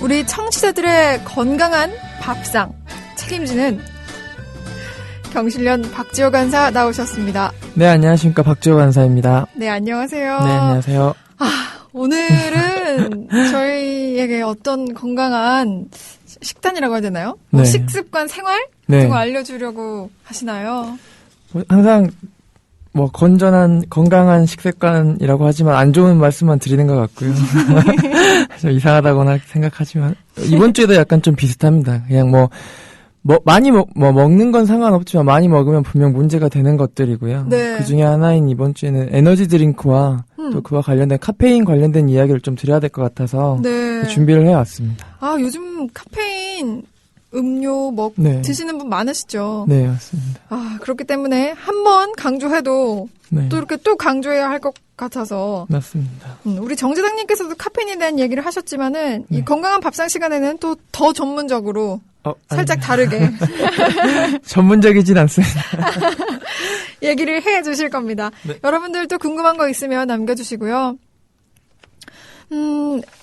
우리 청취자들의 건강한 밥상 책임지는 경실련 박지호 간사 나오셨습니다. 네, 안녕하십니까. 박지호 간사입니다. 네, 안녕하세요. 네, 안녕하세요. 오늘은 저희에게 어떤 건강한 식단이라고 해야 되나요? 뭐 네. 식습관, 생활? 네. 같은 거 알려주려고 하시나요? 항상 건강한 식습관이라고 하지만 안 좋은 말씀만 드리는 것 같고요. 좀 이상하다거나 생각하지만 이번 주에도 약간 좀 비슷합니다. 그냥 많이 먹는 건 상관없지만 많이 먹으면 분명 문제가 되는 것들이고요. 네. 그 중에 하나인 이번 주에는 에너지 드링크와 또 그와 관련된 카페인 관련된 이야기를 좀 드려야 될 것 같아서 네. 준비를 해왔습니다. 요즘 카페인 음료 네. 드시는 분 많으시죠? 네, 맞습니다. 그렇기 때문에 한 번 강조해도 네. 또 이렇게 또 강조해야 할 것 같아서. 맞습니다. 우리 정지장님께서도 카페인에 대한 얘기를 하셨지만은 이 건강한 밥상 시간에는 또 더 전문적으로 살짝 다르게 전문적이진 않습니다. 얘기를 해 주실 겁니다. 네. 여러분들도 궁금한 거 있으면 남겨주시고요.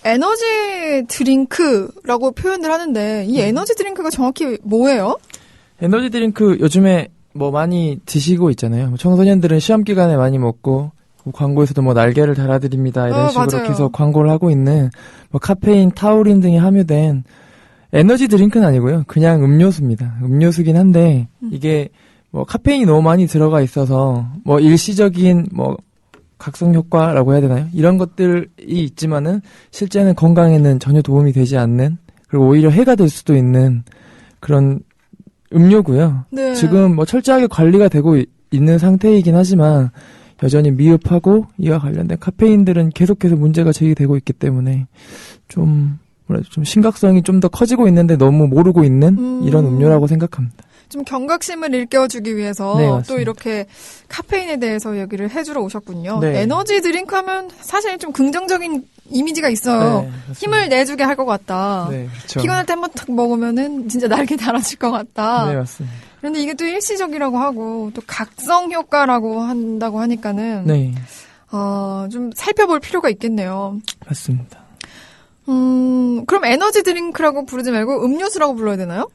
에너지 드링크라고 표현을 하는데 이 에너지 드링크가 정확히 뭐예요? 에너지 드링크 요즘에 많이 드시고 있잖아요. 청소년들은 시험 기간에 많이 먹고 광고에서도 날개를 달아드립니다. 이런 식으로 맞아요. 계속 광고를 하고 있는 카페인, 타우린 등이 함유된 에너지 드링크는 아니고요. 그냥 음료수입니다. 음료수긴 한데 이게 카페인이 너무 많이 들어가 있어서 일시적인 각성 효과라고 해야 되나요? 이런 것들이 있지만은 실제는 건강에는 전혀 도움이 되지 않는, 그리고 오히려 해가 될 수도 있는 그런 음료고요. 네. 지금 철저하게 관리가 되고 있는 상태이긴 하지만 여전히 미흡하고 이와 관련된 카페인들은 계속해서 문제가 제기되고 있기 때문에 좀 심각성이 좀 더 커지고 있는데 너무 모르고 있는 이런 음료라고 생각합니다. 좀 경각심을 일깨워주기 위해서 네, 또 이렇게 카페인에 대해서 얘기를 해주러 오셨군요. 네. 에너지 드링크 하면 사실 좀 긍정적인 이미지가 있어요. 네, 힘을 내주게 할 것 같다. 네, 그렇죠. 피곤할 때 한 번 탁 먹으면은 진짜 날개 달아질 것 같다. 네, 맞습니다. 그런데 이게 또 일시적이라고 하고 또 각성 효과라고 한다고 하니까는 네, 좀 살펴볼 필요가 있겠네요. 맞습니다. 그럼 에너지 드링크라고 부르지 말고 음료수라고 불러야 되나요?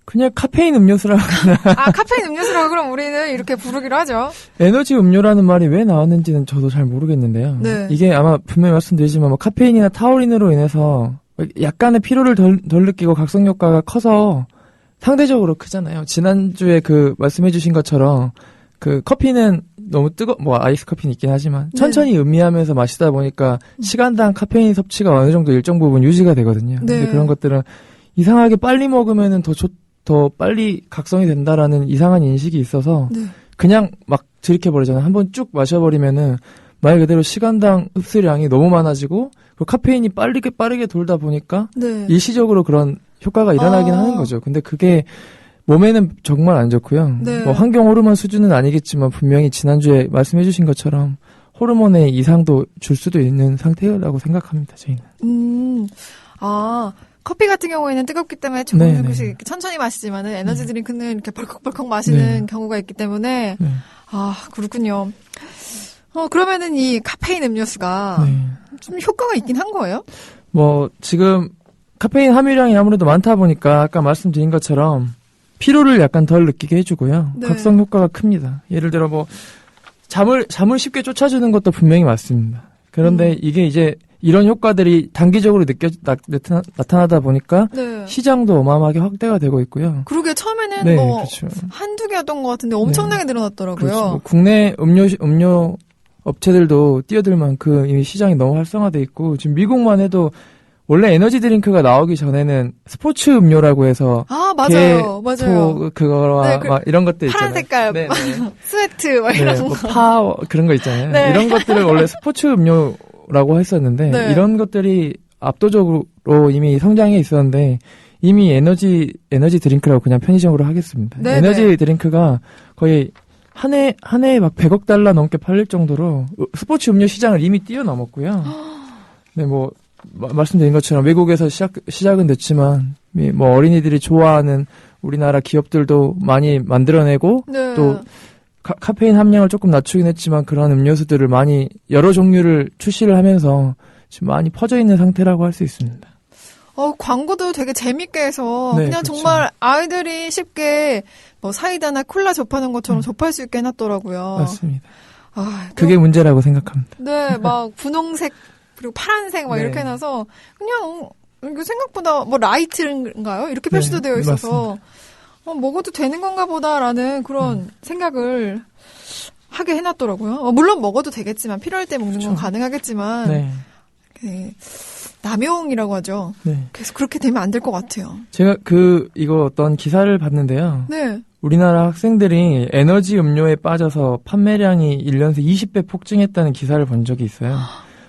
그냥 카페인 음료수라고. 카페인 음료수라고 그럼 우리는 이렇게 부르기로 하죠. 에너지 음료라는 말이 왜 나왔는지는 저도 잘 모르겠는데요. 네. 이게 아마 분명히 말씀드리지만 카페인이나 타우린으로 인해서 약간의 피로를 덜 느끼고 각성 효과가 커서 상대적으로 크잖아요. 지난주에 말씀해주신 것처럼 커피는 너무 아이스 커피는 있긴 하지만 천천히 음미하면서 마시다 보니까 시간당 카페인 섭취가 어느 정도 일정 부분 유지가 되거든요. 네. 근데 그런 것들은 이상하게 빨리 먹으면은 더 빨리 각성이 된다라는 이상한 인식이 있어서 네. 그냥 막 들이켜버리잖아요. 한번 쭉 마셔버리면은 말 그대로 시간당 흡수량이 너무 많아지고 그리고 카페인이 빠르게 돌다 보니까 네. 일시적으로 그런 효과가 일어나긴 하는 거죠. 근데 그게 몸에는 정말 안 좋고요. 네. 환경 호르몬 수준은 아니겠지만 분명히 지난주에 말씀해주신 것처럼 호르몬의 이상도 줄 수도 있는 상태라고 생각합니다. 저희는. 커피 같은 경우에는 뜨겁기 때문에 조금씩 천천히 마시지만은 에너지 드링크는 이렇게 벌컥벌컥 마시는 경우가 있기 때문에 그렇군요. 그러면은 이 카페인 음료수가 좀 효과가 있긴 한 거예요? 지금 카페인 함유량이 아무래도 많다 보니까 아까 말씀드린 것처럼 피로를 약간 덜 느끼게 해주고요. 네. 각성 효과가 큽니다. 예를 들어 잠을 쉽게 쫓아주는 것도 분명히 맞습니다. 그런데 이게 이제 이런 효과들이 단기적으로 나타나다 보니까 시장도 어마어마하게 확대가 되고 있고요. 그러게 처음에는 그렇죠. 한두 개였던 것 같은데 엄청나게 늘어났더라고요. 그렇죠. 국내 음료 업체들도 뛰어들 만큼 이미 시장이 너무 활성화돼 있고 지금 미국만 해도 원래 에너지 드링크가 나오기 전에는 스포츠 음료라고 해서 맞아요. 그거와 막 이런 것들 있잖아요. 파란 색깔, 스웨트 이런 거. 파워 그런 거 있잖아요. 네. 이런 것들을 원래 스포츠 음료라고 했었는데 이런 것들이 압도적으로 이미 성장해 있었는데 이미 에너지 드링크라고 그냥 편의적으로 하겠습니다. 네네. 에너지 드링크가 거의 한 해에 막 100억 달러 넘게 팔릴 정도로 스포츠 음료 시장을 이미 뛰어넘었고요. 네, 말씀드린 것처럼 외국에서 시작은 됐지만 어린이들이 좋아하는 우리나라 기업들도 많이 만들어내고 또 카페인 함량을 조금 낮추긴 했지만 그런 음료수들을 많이 여러 종류를 출시를 하면서 지금 많이 퍼져 있는 상태라고 할 수 있습니다. 광고도 되게 재밌게 해서 네, 그냥 그렇죠. 정말 아이들이 쉽게 뭐 사이다나 콜라 접하는 것처럼 접할 수 있게 해놨더라고요. 맞습니다. 아, 그게 문제라고 생각합니다. 네, 막 분홍색 그리고 파란색 막 네. 이렇게 해놔서 그냥 이거 생각보다 뭐 라이트인가요? 이렇게 표시도 되어 있어서 먹어도 되는 건가 보다라는 그런 생각을 하게 해놨더라고요. 물론 먹어도 되겠지만 필요할 때 먹는 건 가능하겠지만 네. 남용이라고 하죠. 네. 그래서 그렇게 되면 안 될 것 같아요. 제가 이거 어떤 기사를 봤는데요. 네. 우리나라 학생들이 에너지 음료에 빠져서 판매량이 1년새 20배 폭증했다는 기사를 본 적이 있어요.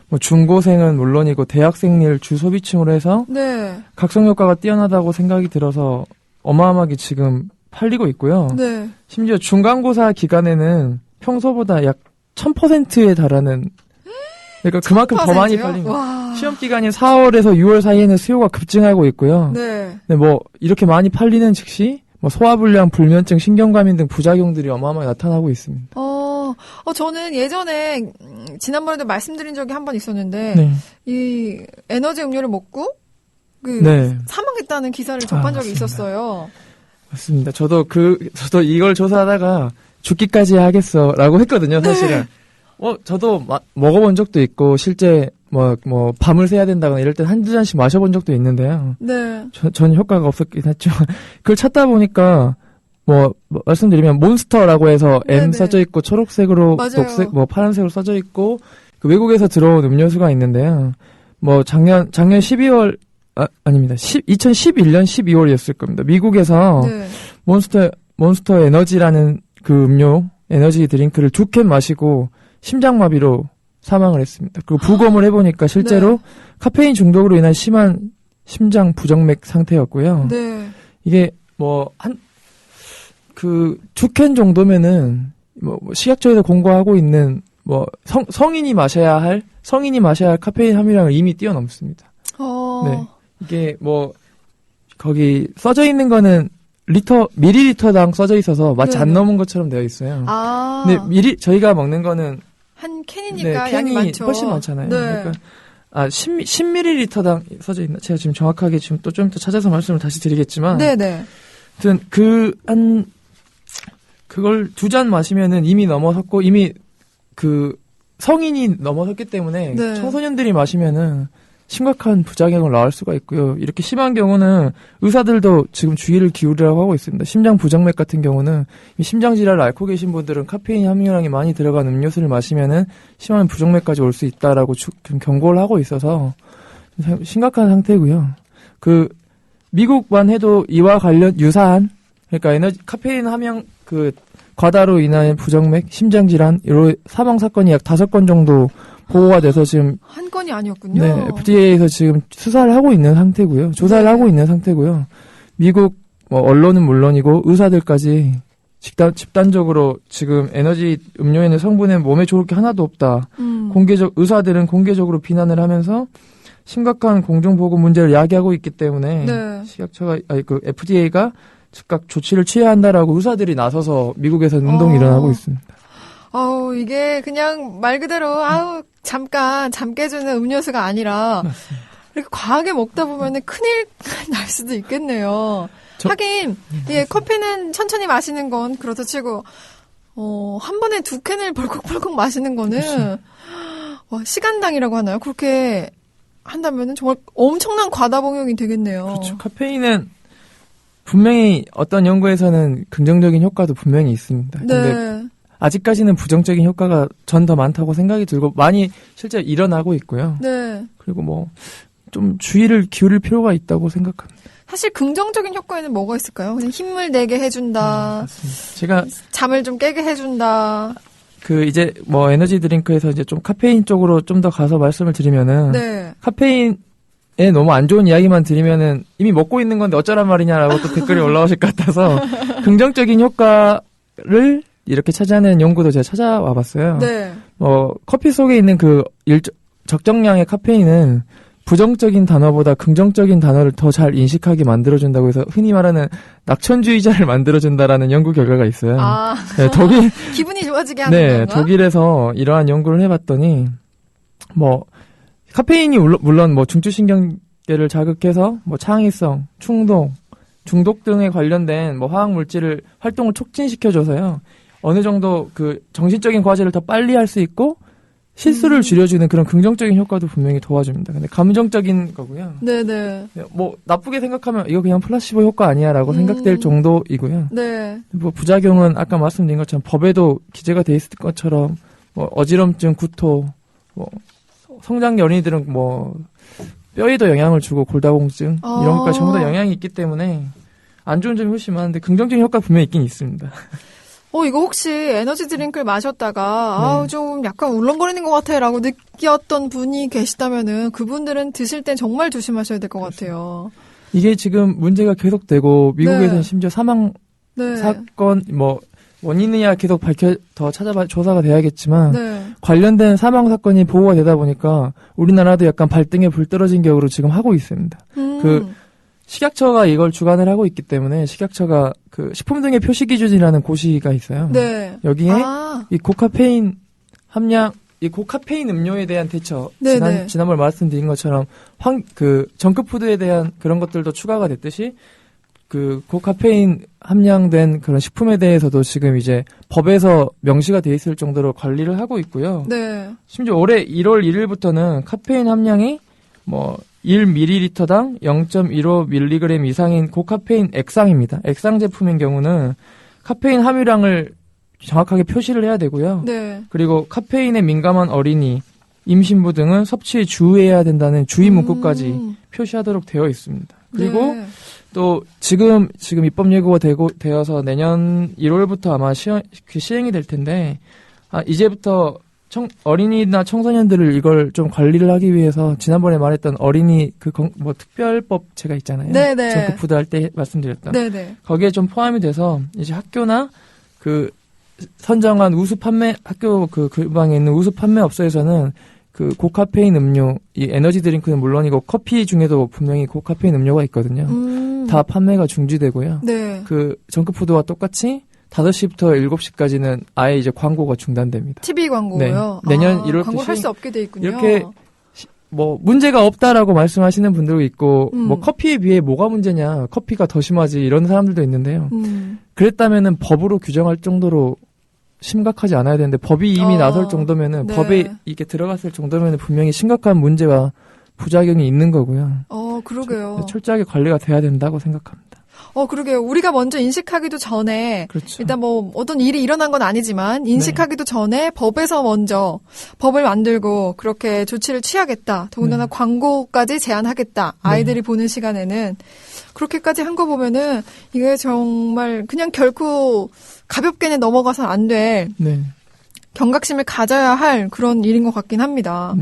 뭐 중고생은 물론이고 대학생일 주소비층으로 해서 네. 각성 효과가 뛰어나다고 생각이 들어서 어마어마하게 지금 팔리고 있고요. 네. 심지어 중간고사 기간에는 평소보다 약 1000%에 달하는 그러니까 그만큼 더 많이 팔린 거예요. 시험 기간인 4월에서 6월 사이에는 수요가 급증하고 있고요. 네. 네, 뭐 이렇게 많이 팔리는 즉시 뭐 소화불량, 불면증, 신경과민 등 부작용들이 어마어마하게 나타나고 있습니다. 저는 예전에 지난번에도 말씀드린 적이 한 번 있었는데 네. 이 에너지 음료를 먹고 네. 사망했다는 기사를 접한 적이 맞습니다. 있었어요. 맞습니다. 저도 이걸 조사하다가 죽기까지 하겠어라고 했거든요, 사실은. 저도 먹어본 적도 있고 실제 뭐 밤을 새야 된다거나 이럴 때 한두 잔씩 마셔본 적도 있는데요. 네. 전 효과가 없었긴 했지만 그걸 찾다 보니까 말씀드리면 몬스터라고 해서 M 네네. 써져 있고 초록색으로 맞아요. 녹색 파란색으로 써져 있고 그 외국에서 들어온 음료수가 있는데요. 작년 12월 아닙니다. 2011년 12월이었을 겁니다. 미국에서 네. 몬스터 에너지라는 그 음료 에너지 드링크를 2캔 마시고 심장마비로 사망을 했습니다. 그리고 부검을 해보니까 실제로 네. 카페인 중독으로 인한 심한 심장 부정맥 상태였고요. 네. 이게 2캔 정도면은 식약처에서 공고하고 있는 성인이 마셔야 할 카페인 함유량을 이미 뛰어넘습니다. 네. 이게 거기 써져 있는 거는 밀리리터당 써져 있어서 마치 안 넘은 것처럼 되어 있어요. 근데 저희가 먹는 거는 한 캔이니까 네, 양이 많죠. 훨씬 많잖아요. 네. 그러니까 10ml당 써져 있나? 제가 지금 정확하게 좀 더 찾아서 말씀을 다시 드리겠지만. 네네. 아무튼 그걸 2잔 마시면은 이미 넘어섰고 이미 성인이 넘어섰기 때문에 네. 청소년들이 마시면은 심각한 부작용을 낳을 수가 있고요. 이렇게 심한 경우는 의사들도 지금 주의를 기울이라고 하고 있습니다. 심장 부정맥 같은 경우는 심장 질환을 앓고 계신 분들은 카페인 함유량이 많이 들어간 음료수를 마시면은 심한 부정맥까지 올 수 있다라고 지금 경고를 하고 있어서 심각한 상태고요. 미국만 해도 이와 관련 유사한 그러니까 카페인 함량 과다로 인한 부정맥, 심장 질환으로 사망 사건이 약 5건 정도 보고가 돼서 지금 한 건이 아니었군요. 네, FDA에서 지금 수사를 하고 있는 상태고요. 조사를 하고 있는 상태고요. 미국 언론은 물론이고 의사들까지 집단적으로 지금 에너지 음료에는 성분에 몸에 좋을 게 하나도 없다. 의사들은 공개적으로 비난을 하면서 심각한 공중보건 문제를 야기하고 있기 때문에 네. FDA가 즉각 조치를 취해야 한다라고 의사들이 나서서 미국에서 운동이 일어나고 있습니다. 이게 그냥 말 그대로 잠깐 잠 깨주는 음료수가 아니라 맞습니다. 이렇게 과하게 먹다 보면은 큰일 날 수도 있겠네요. 하긴 커피는 천천히 마시는 건 그렇다 치고 한 번에 2캔을 벌컥벌컥 마시는 거는 그렇죠. 시간당이라고 하나요? 그렇게 한다면은 정말 엄청난 과다복용이 되겠네요. 그렇죠. 카페인은 분명히 어떤 연구에서는 긍정적인 효과도 분명히 있습니다. 근데 네. 아직까지는 부정적인 효과가 전 더 많다고 생각이 들고 많이 실제 일어나고 있고요. 네. 그리고 좀 주의를 기울일 필요가 있다고 생각합니다. 사실 긍정적인 효과에는 뭐가 있을까요? 그냥 힘을 내게 해준다. 맞습니다. 제가 잠을 좀 깨게 해준다. 이제 에너지 드링크에서 이제 좀 카페인 쪽으로 좀 더 가서 말씀을 드리면은 네. 카페인에 너무 안 좋은 이야기만 드리면은 이미 먹고 있는 건데 어쩌란 말이냐라고 또 댓글이 올라오실 것 같아서 긍정적인 효과를 이렇게 찾아낸 연구도 제가 찾아와 봤어요. 네. 커피 속에 있는 적정량의 카페인은 부정적인 단어보다 긍정적인 단어를 더 잘 인식하게 만들어준다고 해서 흔히 말하는 낙천주의자를 만들어준다라는 연구 결과가 있어요. 네, 기분이 좋아지게 하는 네, 건가? 독일에서 이러한 연구를 해봤더니 카페인이 물론 중추신경계 개를 자극해서 뭐 창의성, 충동, 중독 등에 관련된 뭐 화학 물질을 활동을 촉진시켜줘서요. 어느 정도 그 정신적인 과제를 더 빨리 할 수 있고 실수를 줄여주는 그런 긍정적인 효과도 분명히 도와줍니다. 근데 감정적인 거고요. 네네. 뭐 나쁘게 생각하면 이거 그냥 플라시보 효과 아니야라고 생각될 정도이고요. 네. 뭐 부작용은 아까 말씀드린 것처럼 법에도 기재가 돼 있을 것처럼 뭐 어지럼증, 구토, 뭐 성장 연이들은 뭐 뼈에도 영향을 주고 골다공증 이런 것까지 전부 다 영향이 있기 때문에 안 좋은 점이 훨씬 많은데 긍정적인 효과 분명히 있긴 있습니다. 이거 혹시 에너지 드링크를 마셨다가, 좀 약간 울렁거리는 것 같아 라고 느꼈던 분이 계시다면은 그분들은 드실 땐 정말 조심하셔야 될 것 같아요. 이게 지금 문제가 계속되고, 미국에서는 심지어 사망 사건, 뭐, 원인이야 계속 더 조사가 돼야겠지만, 관련된 사망 사건이 보고가 되다 보니까 우리나라도 약간 발등에 불 떨어진 격으로 지금 하고 있습니다. 식약처가 이걸 주관을 하고 있기 때문에 식약처가 그 식품 등의 표시 기준이라는 고시가 있어요. 네. 여기에 이 고카페인 함량, 이 고카페인 음료에 대한 대처, 지난번 말씀드린 것처럼 그 정크푸드에 대한 그런 것들도 추가가 됐듯이 그 고카페인 함량된 그런 식품에 대해서도 지금 이제 법에서 명시가 돼 있을 정도로 관리를 하고 있고요. 네. 심지어 올해 1월 1일부터는 카페인 함량이 뭐 1ml당 0.15mg 이상인 고카페인 액상입니다. 액상 제품인 경우는 카페인 함유량을 정확하게 표시를 해야 되고요. 네. 그리고 카페인에 민감한 어린이, 임신부 등은 섭취에 주의해야 된다는 주의 문구까지 표시하도록 되어 있습니다. 그리고 또 지금 입법 예고가 되어서 내년 1월부터 아마 시행이 될 텐데 이제부터 어린이나 청소년들을 이걸 좀 관리를 하기 위해서 지난번에 말했던 어린이 뭐 특별법 제가 있잖아요. 네네. 정크푸드 할 때 말씀드렸던. 네네. 거기에 좀 포함이 돼서 이제 학교나 그 선정한 학교 그 근방에 있는 우수 판매업소에서는 그 고카페인 음료, 이 에너지 드링크는 물론이고 커피 중에도 분명히 고카페인 음료가 있거든요. 다 판매가 중지되고요. 네. 그 정크푸드와 똑같이 5시부터 7시까지는 아예 이제 광고가 중단됩니다. TV 광고요? 네. 내년 1월부터 광고를 할 수 없게 돼 있군요. 이렇게 뭐 문제가 없다라고 말씀하시는 분들도 있고 뭐 커피에 비해 뭐가 문제냐, 커피가 더 심하지 이런 사람들도 있는데요. 그랬다면은 법으로 규정할 정도로 심각하지 않아야 되는데 법이 이미 나설 정도면은 법에 이게 들어갔을 정도면은 분명히 심각한 문제와 부작용이 있는 거고요. 그러게요. 철저하게 관리가 돼야 된다고 생각합니다. 그러게요. 우리가 먼저 인식하기도 전에, 그렇죠. 일단 뭐, 어떤 일이 일어난 건 아니지만, 인식하기도 전에 법에서 먼저 법을 만들고, 그렇게 조치를 취하겠다. 더군다나 광고까지 제한하겠다. 아이들이 보는 시간에는. 그렇게까지 한 거 보면은, 이게 정말, 그냥 결코 가볍게는 넘어가선 안 될, 경각심을 가져야 할 그런 일인 것 같긴 합니다.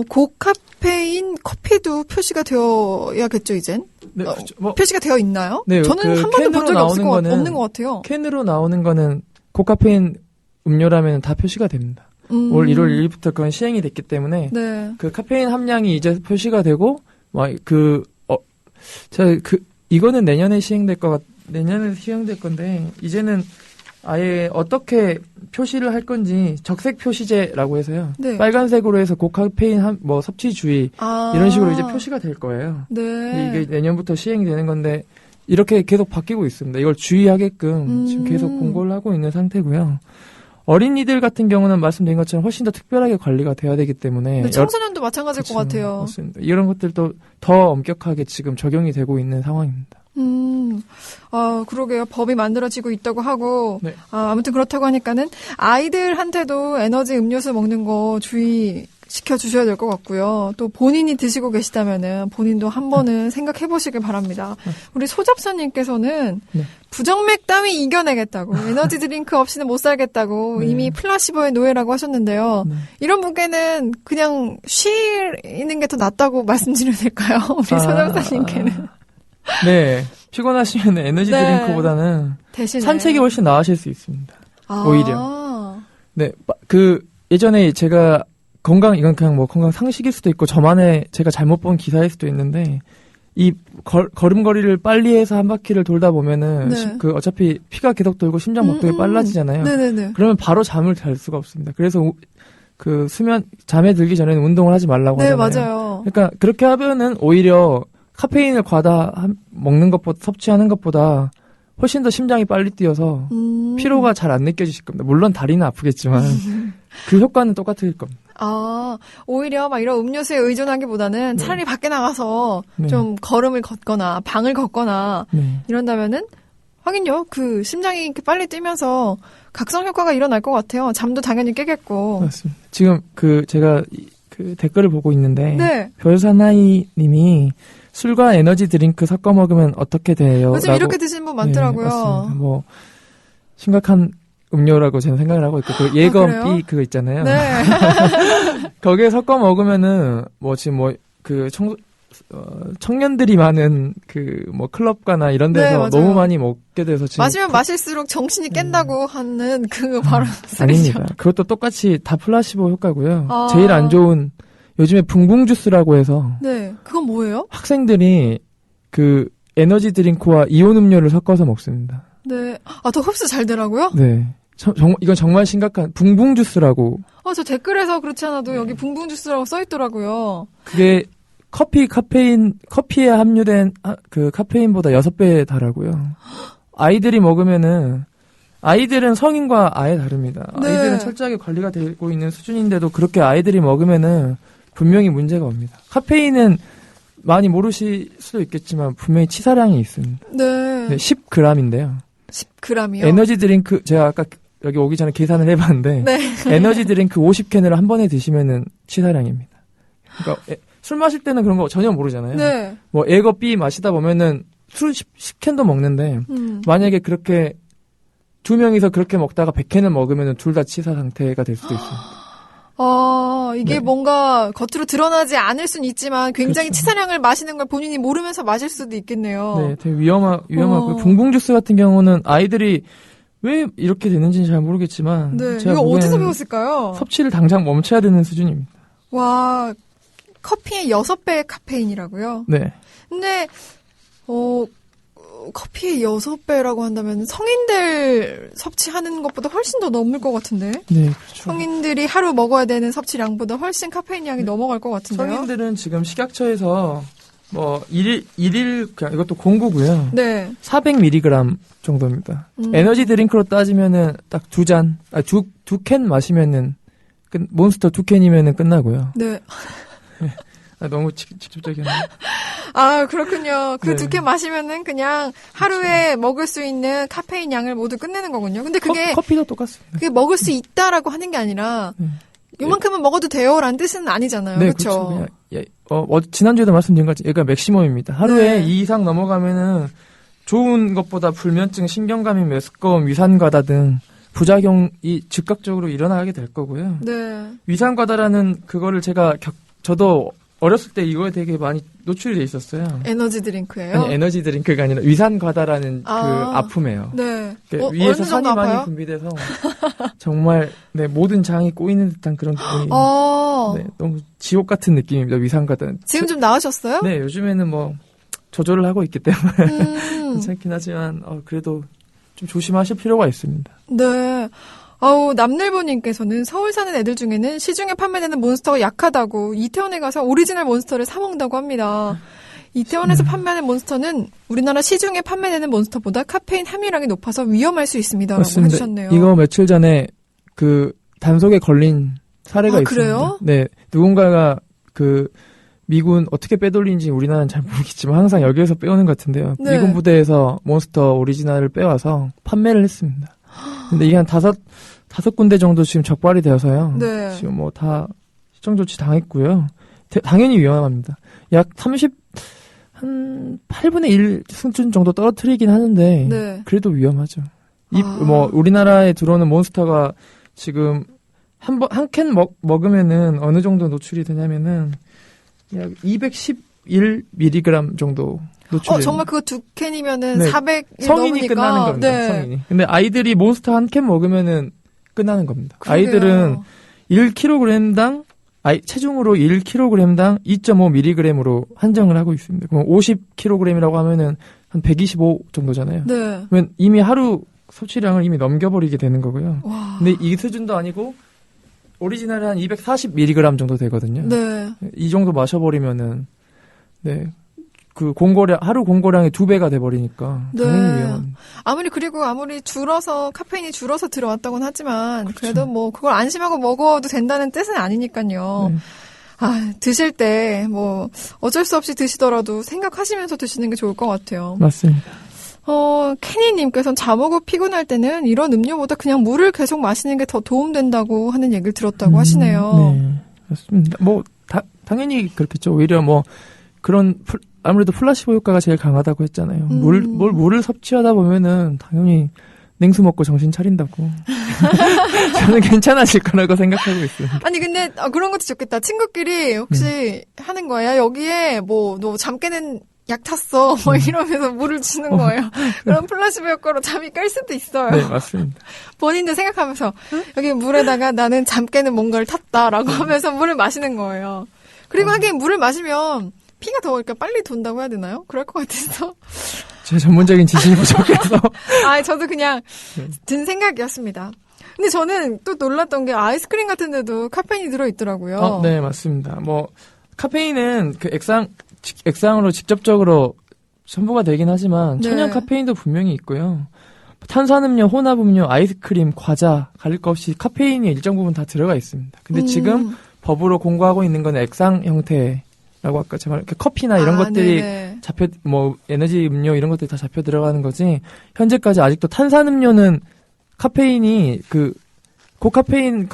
고카페인 커피도 표시가 되어야겠죠, 이젠? 네, 그렇죠. 뭐표시가 되어 있나요? 네, 저는 한 번도 본 적이 없는 것 같아요. 캔으로 나오는 거는 고카페인 음료라면 다 표시가 됩니다. 올 1월 1일부터 그건 시행이 됐기 때문에 그 카페인 함량이 이제 표시가 되고 이거는 내년에 시행될 건데 이제는 아예 어떻게 표시를 할 건지 적색 표시제라고 해서요. 네. 빨간색으로 해서 고카페인 섭취 주의 이런 식으로 이제 표시가 될 거예요. 네. 이게 내년부터 시행이 되는 건데 이렇게 계속 바뀌고 있습니다. 이걸 주의하게끔 지금 계속 공고를 하고 있는 상태고요. 어린이들 같은 경우는 말씀드린 것처럼 훨씬 더 특별하게 관리가 돼야 되기 때문에 청소년도 마찬가지일 것 같아요. 맞습니다. 이런 것들도 더 엄격하게 지금 적용이 되고 있는 상황입니다. 그러게요. 법이 만들어지고 있다고 하고, 아무튼 그렇다고 하니까는 아이들한테도 에너지 음료수 먹는 거 주의시켜 주셔야 될 것 같고요. 또 본인이 드시고 계시다면은 본인도 한 번은 생각해 보시길 바랍니다. 우리 소잡사님께서는 부정맥 따위 이겨내겠다고, 에너지 드링크 없이는 못 살겠다고, 이미 플라시보의 노예라고 하셨는데요. 이런 분께는 그냥 쉬는 게 더 낫다고 말씀드려야 될까요? 우리 소잡사님께는. 네. 피곤하시면 에너지 드링크보다는 대신에 산책이 훨씬 나으실 수 있습니다. 오히려. 네. 예전에 제가 이건 그냥 뭐 건강 상식일 수도 있고 저만의 제가 잘못 본 기사일 수도 있는데 이 걸음걸이를 빨리 해서 한 바퀴를 돌다 보면은 어차피 피가 계속 돌고 심장 박동이 빨라지잖아요. 네네네. 그러면 바로 잠을 잘 수가 없습니다. 그래서 잠에 들기 전에는 운동을 하지 말라고 하잖아요. 맞아요. 그러니까 그렇게 하면은 오히려 카페인을 먹는 것보다 섭취하는 것보다 훨씬 더 심장이 빨리 뛰어서 피로가 잘 안 느껴지실 겁니다. 물론 다리는 아프겠지만 그 효과는 똑같을 겁니다. 아, 오히려 막 이런 음료수에 의존하기보다는 차라리 밖에 나가서 좀 걸음을 걷거나 방을 걷거나 이런다면은 하긴요. 그 심장이 이렇게 빨리 뛰면서 각성 효과가 일어날 것 같아요. 잠도 당연히 깨겠고. 맞습니다. 지금 제가 그 댓글을 보고 있는데 네. 별사나이 님이 술과 에너지 드링크 섞어 먹으면 어떻게 돼요? 요즘 이렇게 드시는 분 많더라고요. 네, 맞습니다. 뭐 심각한 음료라고 저는 생각을 하고 있고 그 예건 B 그거 있잖아요. 네. 거기에 섞어 먹으면은 뭐 지금 뭐 그 청년들이 많은 그 뭐 클럽가나 이런 데서 너무 많이 먹게 돼서 지금 마시면 마실수록 정신이 깬다고 하는 그 발언 아닙니다. 그것도 똑같이 다 플라시보 효과고요. 제일 안 좋은 요즘에 붕붕 주스라고 해서 네. 그건 뭐예요? 학생들이 그 에너지 드링크와 이온 음료를 섞어서 먹습니다. 네. 아, 더 흡수 잘 되라고요? 네. 이건 정말 심각한 붕붕 주스라고. 저 댓글에서 그렇지 않아도 여기 붕붕 주스라고 써 있더라고요. 그게 커피에 함유된 그 카페인보다 6배 달하고요. 아이들은 성인과 아예 다릅니다. 네. 아이들은 철저하게 관리가 되고 있는 수준인데도 그렇게 아이들이 먹으면은 분명히 문제가 옵니다. 카페인은 많이 모르실 수도 있겠지만 분명히 치사량이 있습니다. 네. 10g인데요. 10g이요? 에너지 드링크 제가 아까 여기 오기 전에 계산을 해봤는데 네. 에너지 드링크 50캔을 한 번에 드시면은 치사량입니다. 그러니까 술 마실 때는 그런 거 전혀 모르잖아요. 네. 뭐 에거 B 마시다 보면은 술 10캔도 먹는데 만약에 그렇게 두 명이서 그렇게 먹다가 100캔을 먹으면은 둘 다 치사 상태가 될 수도 있습니다. 이게 네. 뭔가 겉으로 드러나지 않을 수는 있지만 굉장히 그렇죠. 치사량을 마시는 걸 본인이 모르면서 마실 수도 있겠네요. 네, 되게 위험하고 붕붕 주스 같은 경우는 아이들이 왜 이렇게 되는지는 잘 모르겠지만 네, 제가 이거 어디서 보기에는 배웠을까요? 섭취를 당장 멈춰야 되는 수준입니다. 와, 커피의 6배의 카페인이라고요? 네. 근데 커피의 6배라고 한다면 성인들 섭취하는 것보다 훨씬 더 넘을 것 같은데? 네, 그렇죠. 성인들이 하루 먹어야 되는 섭취량보다 훨씬 카페인 양이 넘어갈 것 같은데요? 성인들은 지금 식약처에서 뭐 일일 그냥 이것도 공구고요. 네. 400mg 정도입니다. 에너지 드링크로 따지면은 딱 두 캔 마시면은 몬스터 2캔이면은 끝나고요. 네. 너무 직접적이네요. 그렇군요. 그 2캔 마시면은 그냥 하루에 먹을 수 있는 카페인 양을 모두 끝내는 거군요. 근데 그게 커피도 똑같습니다. 그게 먹을 수 있다라고 하는 게 아니라 요만큼은 먹어도 돼요라는 뜻은 아니잖아요. 네, 그렇죠. 지난주에도 말씀드린 것처럼 얘가 맥시멈입니다. 하루에 네. 2 이상 넘어가면은 좋은 것보다 불면증, 신경감염, 메스꺼움, 위산과다 등 부작용이 즉각적으로 일어나게 될 거고요. 네. 위산과다라는 그거를 저도 어렸을 때 이거에 되게 많이 노출이 돼 있었어요. 에너지 드링크예요? 아니, 에너지 드링크가 아니라 위산과다는 그 아픔이에요. 네. 위에서 산이 많이 분비돼서 정말 모든 장이 꼬이는 듯한 그런 기분이 너무 지옥 같은 느낌입니다. 위산과다. 지금 좀 나으셨어요? 네, 요즘에는 뭐 조절을 하고 있기 때문에 괜찮긴 하지만 그래도 좀 조심하실 필요가 있습니다. 네. 남늘보님께서는 서울 사는 애들 중에는 시중에 판매되는 몬스터가 약하다고 이태원에 가서 오리지널 몬스터를 사 먹는다고 합니다. 이태원에서 판매하는 몬스터는 우리나라 시중에 판매되는 몬스터보다 카페인 함유량이 높아서 위험할 수 있습니다라고 맞습니다. 해주셨네요. 이거 며칠 전에 그 단속에 걸린 사례가 있습니다. 그래요? 네, 누군가가 그 미군 어떻게 빼돌린지 우리나라는 잘 모르겠지만 항상 여기에서 빼오는 것 같은데요. 네. 미군 부대에서 몬스터 오리지널을 빼와서 판매를 했습니다. 근데 이게 한 다섯 군데 정도 지금 적발이 되어서요. 네. 지금 뭐 다 시정 조치 당했고요. 당연히 위험합니다. 약 8분의 1 수준 정도 떨어뜨리긴 하는데 네. 그래도 위험하죠. 우리나라에 들어오는 몬스터가 지금 한 캔 먹으면은 어느 정도 노출이 되냐면은 약 211mg 정도 노출이. 정말 그거 2캔이면은 네. 400이 성인이 넘으니까. 끝나는 겁니다. 네. 성인이. 근데 아이들이 몬스터 한 캔 먹으면은 끝나는 겁니다. 그러게요. 아이들은 1kg당 체중으로 1kg당 2.5mg으로 한정을 하고 있습니다. 그럼 50kg이라고 하면은 한 125 정도잖아요. 네. 그러면 이미 하루 섭취량을 이미 넘겨버리게 되는 거고요. 와. 근데 이 수준도 아니고 오리지널이 한 240mg 정도 되거든요. 네. 이 정도 마셔버리면은, 네. 그 공고량, 하루 공고량이 2배가 돼버리니까. 네. 당연히 위험한. 아무리 카페인이 줄어서 들어왔다고는 하지만, 그렇죠. 그래도 뭐, 그걸 안심하고 먹어도 된다는 뜻은 아니니까요. 네. 드실 때, 뭐, 어쩔 수 없이 드시더라도 생각하시면서 드시는 게 좋을 것 같아요. 맞습니다. 캐니님께서는 잠 오고 피곤할 때는 이런 음료보다 그냥 물을 계속 마시는 게 더 도움된다고 하는 얘기를 들었다고 하시네요. 네. 맞습니다. 뭐, 당연히 그렇겠죠. 오히려 뭐, 아무래도 플라시보 효과가 제일 강하다고 했잖아요. 물을 섭취하다 보면은 당연히 냉수 먹고 정신 차린다고. 저는 괜찮아질 거라고 생각하고 있습니다. 아니, 근데, 그런 것도 좋겠다. 친구끼리 혹시 하는 거야? 여기에 뭐, 너 잠 깨는 약 탔어. 뭐 이러면서 물을 주는 거예요. 그럼 플라시보 효과로 잠이 깰 수도 있어요. 네, 맞습니다. 본인도 생각하면서, 여기 물에다가 나는 잠 깨는 뭔가를 탔다라고 하면서 물을 마시는 거예요. 그리고 하긴 물을 마시면 피가 더 이렇게 빨리 돈다고 해야 되나요? 그럴 것 같아서. 제 전문적인 지식이 부족해서. 저도 그냥 든 생각이었습니다. 근데 저는 또 놀랐던 게 아이스크림 같은 데도 카페인이 들어있더라고요. 네, 맞습니다. 뭐, 카페인은 그 액상으로 직접적으로 첨부가 되긴 하지만 천연 카페인도 분명히 있고요. 탄산음료, 혼합음료, 아이스크림, 과자 가릴 것 없이 카페인이 일정 부분 다 들어가 있습니다. 근데 지금 법으로 공고하고 있는 건 액상 형태라고 아까 제가 말한 커피나 이런 것들이 네네. 에너지 음료 이런 것들이 다 잡혀 들어가는 거지. 현재까지 아직도 탄산음료는 카페인이 고카페인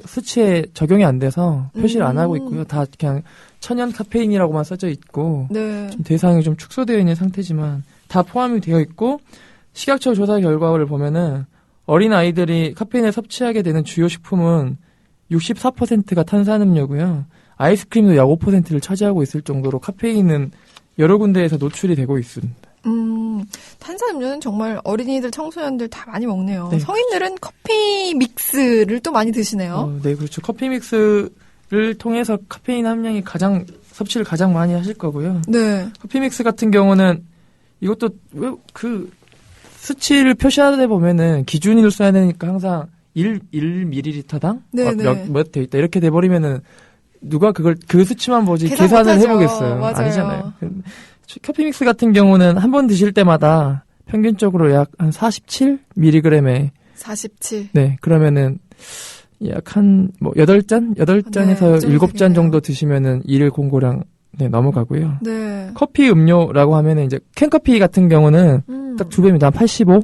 수치에 적용이 안 돼서 표시를 안 하고 있고요. 다 그냥 천연 카페인이라고만 써져 있고 네. 좀 대상이 좀 축소되어 있는 상태지만 다 포함이 되어 있고 식약처 조사 결과를 보면은 어린 아이들이 카페인을 섭취하게 되는 주요 식품은 64%가 탄산음료고요. 아이스크림도 약 5%를 차지하고 있을 정도로 카페인은 여러 군데에서 노출이 되고 있습니다. 탄산음료는 정말 어린이들, 청소년들 다 많이 먹네요. 네, 성인들은 커피 믹스를 또 많이 드시네요. 네, 그렇죠. 커피 믹스를 통해서 카페인 함량이 섭취를 가장 많이 하실 거고요. 네. 커피 믹스 같은 경우는 이것도 수치를 표시하다 보면은 기준을 써야 되니까 항상 1ml당 몇 돼 있다. 이렇게 돼버리면은 누가 그 수치만 보지 계산을 해보겠어요. 맞아요. 아니잖아요. 커피 믹스 같은 경우는 한 번 드실 때마다 평균적으로 약 한 47mg에 47. 네, 그러면은 약 한 8잔에서 7잔 정도 드시면은 일 공고량 넘어가고요. 네. 커피 음료라고 하면은 이제 캔커피 같은 경우는 딱 2배입니다. 한 85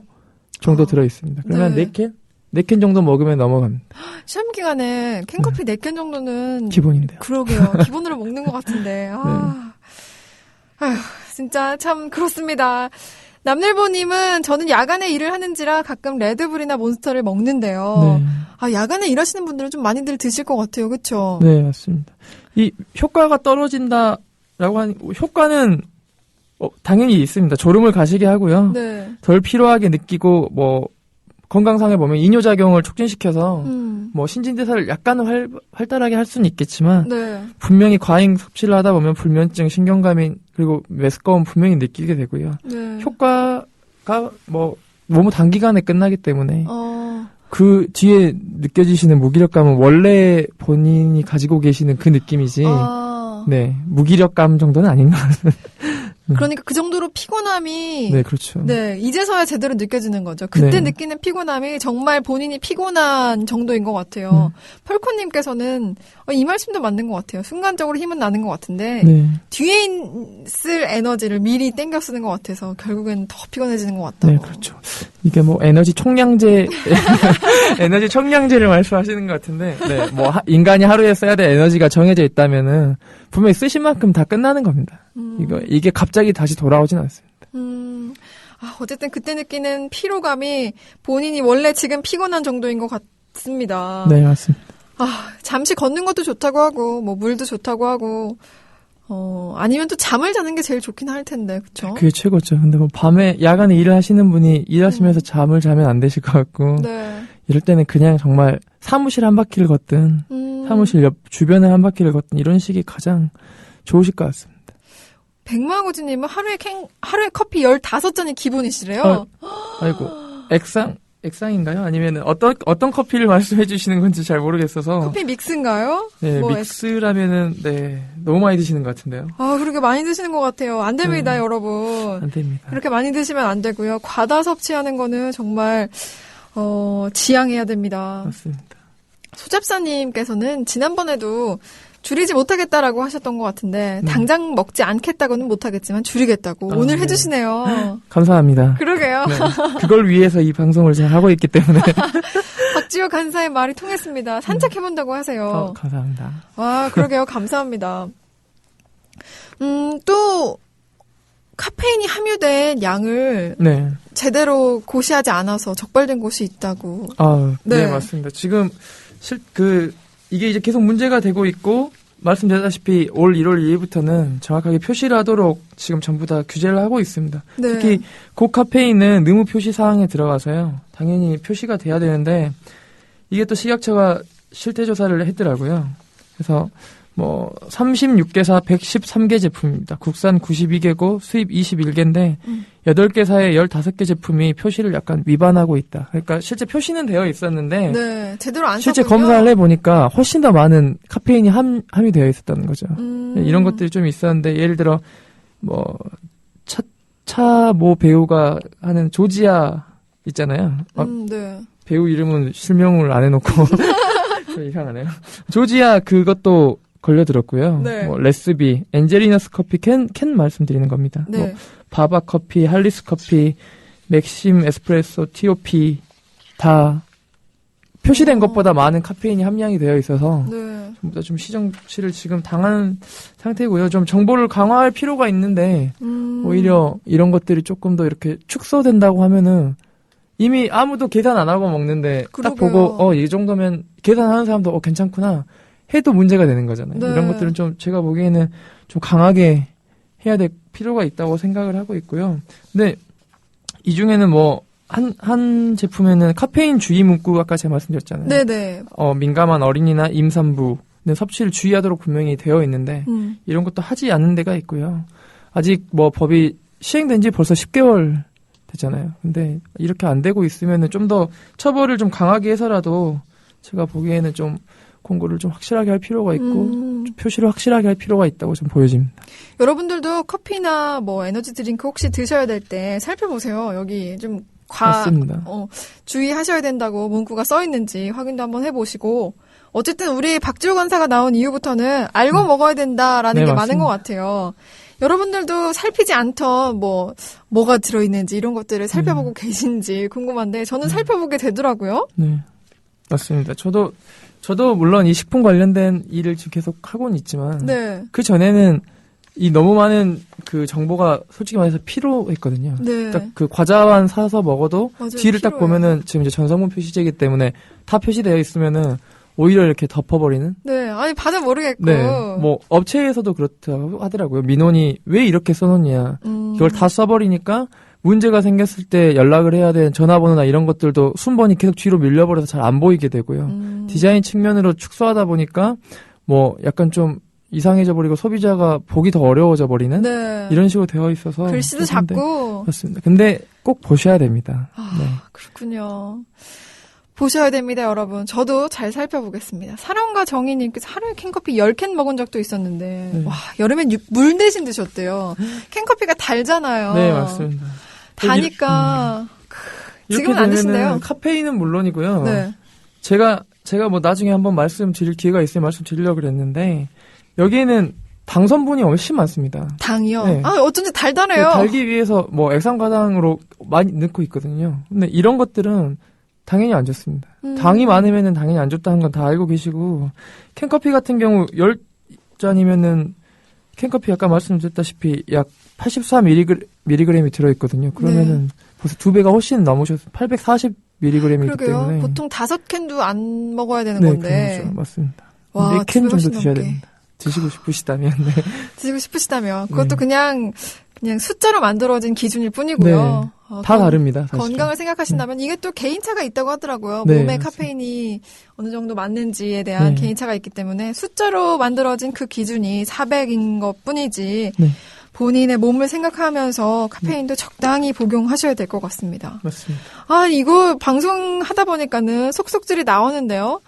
정도 들어 있습니다. 그러면 4캔 정도 먹으면 넘어갑니다. 시험 기간에 캔커피 4캔 정도는 기본인데요. 그러게요. 기본으로 먹는 것 같은데. 아휴, 진짜 참 그렇습니다. 남일보님은 저는 야간에 일을 하는지라 가끔 레드불이나 몬스터를 먹는데요. 네. 야간에 일하시는 분들은 좀 많이들 드실 것 같아요. 그렇죠? 네, 맞습니다. 이 효과가 떨어진다라고 하는 효과는 당연히 있습니다. 졸음을 가시게 하고요. 네. 덜 피로하게 느끼고 건강상에 보면 이뇨작용을 촉진시켜서 신진대사를 약간은 활달하게 할 수는 있겠지만 분명히 과잉 섭취를 하다 보면 불면증, 신경감인 그리고 메스꺼움 분명히 느끼게 되고요. 네. 효과가 너무 단기간에 끝나기 때문에 그 뒤에 느껴지시는 무기력감은 원래 본인이 가지고 계시는 그 느낌이지 네, 무기력감 정도는 아닌 것 같아요. 그러니까 그 정도로 피곤함이 네, 그렇죠. 네, 이제서야 제대로 느껴지는 거죠. 그때 느끼는 피곤함이 정말 본인이 피곤한 정도인 것 같아요. 펄코님께서는 이 말씀도 맞는 것 같아요. 순간적으로 힘은 나는 것 같은데 뒤에 쓸 에너지를 미리 땡겨 쓰는 것 같아서 결국엔 더 피곤해지는 것 같다고. 네, 그렇죠. 이게 에너지 총량제를 말씀하시는 것 같은데, 네, 인간이 하루에 써야 될 에너지가 정해져 있다면은 분명히 쓰신 만큼 다 끝나는 겁니다. 이게 갑자기 다시 돌아오진 않습니다. 어쨌든 그때 느끼는 피로감이 본인이 원래 지금 피곤한 정도인 것 같습니다. 네, 맞습니다. 잠시 걷는 것도 좋다고 하고, 물도 좋다고 하고, 아니면 또 잠을 자는 게 제일 좋긴 할 텐데, 그쵸? 그게 최고죠. 근데 밤에, 야간에 일을 하시는 분이 일하시면서 잠을 자면 안 되실 것 같고, 이럴 때는 그냥 정말 사무실 한 바퀴를 걷든, 사무실 옆 주변에 한 바퀴를 걷든, 이런 식이 가장 좋으실 것 같습니다. 백마고지님은 하루에 커피 15잔이 기본이시래요? 아이고, 액상 액상인가요? 아니면 어떤 커피를 말씀해 주시는 건지 잘 모르겠어서. 커피 믹스인가요? 네, 뭐 믹스라면은, 네, 너무 많이 드시는 것 같은데요. 아, 그렇게 많이 드시는 것 같아요. 안 됩니다, 네, 여러분. 안 됩니다. 그렇게 많이 드시면 안 되고요. 과다 섭취하는 거는 정말, 지양해야 됩니다. 맞습니다. 소잡사님께서는 지난번에도 줄이지 못하겠다라고 하셨던 것 같은데 당장 먹지 않겠다고는 못하겠지만 줄이겠다고 오늘 해주시네요. 감사합니다. 그러게요. 네, 그걸 위해서 이 방송을 잘 하고 있기 때문에. 박지호 간사의 말이 통했습니다. 산책해본다고 하세요. 감사합니다. 와, 그러게요. 감사합니다. 또 카페인이 함유된 양을 네. 제대로 고시하지 않아서 적발된 곳이 있다고. 아, 네, 맞습니다. 지금 이게 이제 계속 문제가 되고 있고, 말씀드렸다시피 올 1월 2일부터는 정확하게 표시를 하도록 지금 전부 다 규제를 하고 있습니다. 네. 특히 고카페인은 의무 표시 사항에 들어가서요. 당연히 표시가 돼야 되는데, 이게 또 식약처가 실태 조사를 했더라고요. 그래서 36개사 113개 제품입니다. 국산 92개고 수입 21개인데 8개사의 15개 제품이 표시를 약간 위반하고 있다. 그러니까 실제 표시는 되어 있었는데 네, 제대로 안 실제 썼군요. 검사를 해보니까 훨씬 더 많은 카페인이 함유되어 있었다는 거죠. 이런 것들이 좀 있었는데 예를 들어 차 배우가 하는 조지아 있잖아요. 네. 배우 이름은 실명을 안 해놓고 좀 이상하네요. 조지아 그것도 걸려들었고요. 네. 레스비, 엔젤리너스 커피 캔 말씀드리는 겁니다. 네. 바바 커피, 할리스 커피, 맥심 에스프레소, TOP 다 표시된 것보다 많은 카페인이 함량이 되어 있어서 네. 전부 다 좀 시정치를 지금 당한 상태고요. 좀 정보를 강화할 필요가 있는데 오히려 이런 것들이 조금 더 이렇게 축소된다고 하면은 이미 아무도 계산 안 하고 먹는데 딱 보고 이 정도면 계산하는 사람도 괜찮구나 해도 문제가 되는 거잖아요. 네. 이런 것들은 좀 제가 보기에는 좀 강하게 해야 될 필요가 있다고 생각을 하고 있고요. 근데 이 중에는 한 제품에는 카페인 주의 문구 아까 제가 말씀드렸잖아요. 네네. 민감한 어린이나 임산부는 섭취를 주의하도록 분명히 되어 있는데 이런 것도 하지 않는 데가 있고요. 아직 법이 시행된 지 벌써 10개월 됐잖아요. 근데 이렇게 안 되고 있으면은 좀 더 처벌을 좀 강하게 해서라도 제가 보기에는 좀 공고를 좀 확실하게 할 필요가 있고 표시를 확실하게 할 필요가 있다고 좀 보여집니다. 여러분들도 커피나 에너지 드링크 혹시 드셔야 될 때 살펴보세요. 여기 좀 맞습니다. 주의하셔야 된다고 문구가 써 있는지 확인도 한번 해보시고 어쨌든 우리 박지호 간사가 나온 이후부터는 알고 먹어야 된다라는 게 맞습니다. 많은 것 같아요. 여러분들도 살피지 않던 뭐가 들어있는지 이런 것들을 살펴보고 계신지 궁금한데 저는 살펴보게 되더라고요. 네, 맞습니다. 저도 물론 이 식품 관련된 일을 지금 계속 하고는 있지만 그 전에는 이 너무 많은 그 정보가 솔직히 말해서 피로했거든요. 네. 딱 그 과자만 사서 먹어도 맞아요, 뒤를 딱 보면은 지금 이제 전성분 표시제이기 때문에 다 표시되어 있으면은 오히려 이렇게 덮어버리는? 네, 아니 봐도 모르겠고. 네, 업체에서도 그렇다고 하더라고요. 민원이 왜 이렇게 써놓냐. 이걸 다 써버리니까 문제가 생겼을 때 연락을 해야 되는 전화번호나 이런 것들도 순번이 계속 뒤로 밀려버려서 잘 안 보이게 되고요. 디자인 측면으로 축소하다 보니까 약간 좀 이상해져 버리고 소비자가 보기 더 어려워져 버리는 이런 식으로 되어 있어서 글씨도 작고 맞습니다. 근데 꼭 보셔야 됩니다. 네. 그렇군요. 보셔야 됩니다, 여러분. 저도 잘 살펴보겠습니다. 사랑과 정희님께서 하루에 캔커피 10캔 먹은 적도 있었는데 와, 여름엔 물 대신 드셨대요. 캔커피가 달잖아요. 네, 맞습니다. 다니까 지금은 안 드신대요. 카페인은 물론이고요. 네. 제가 나중에 한번 말씀드릴 기회가 있으면 말씀드리려고 그랬는데 여기에는 당 성분이 훨씬 많습니다. 당이요? 네. 어쩐지 달달해요. 달기 위해서 액상과당으로 많이 넣고 있거든요. 근데 이런 것들은 당연히 안 좋습니다. 당이 많으면은 당연히 안 좋다는 건 다 알고 계시고 캔커피 같은 경우 10잔이면은 캔커피 아까 말씀드렸다시피 약 84mg이 들어있거든요. 그러면은 벌써 2배가 훨씬 넘으셔서 840mg이기 때문에 보통 5캔도 안 먹어야 되는 네, 건데. 그렇죠. 맞습니다. 와, 4캔 정도 드셔야 됩니다. 드시고 싶으시다면. 네. 드시고 싶으시다면. 그것도 그냥 숫자로 만들어진 기준일 뿐이고요. 네. 다 다릅니다. 사실은. 건강을 생각하신다면 이게 또 개인차가 있다고 하더라고요. 몸에 카페인이 어느 정도 맞는지에 대한 개인차가 있기 때문에 숫자로 만들어진 그 기준이 400인 것 뿐이지 본인의 몸을 생각하면서 카페인도 적당히 복용하셔야 될 것 같습니다. 맞습니다. 아, 이거 방송하다 보니까는 속속들이 나오는데요.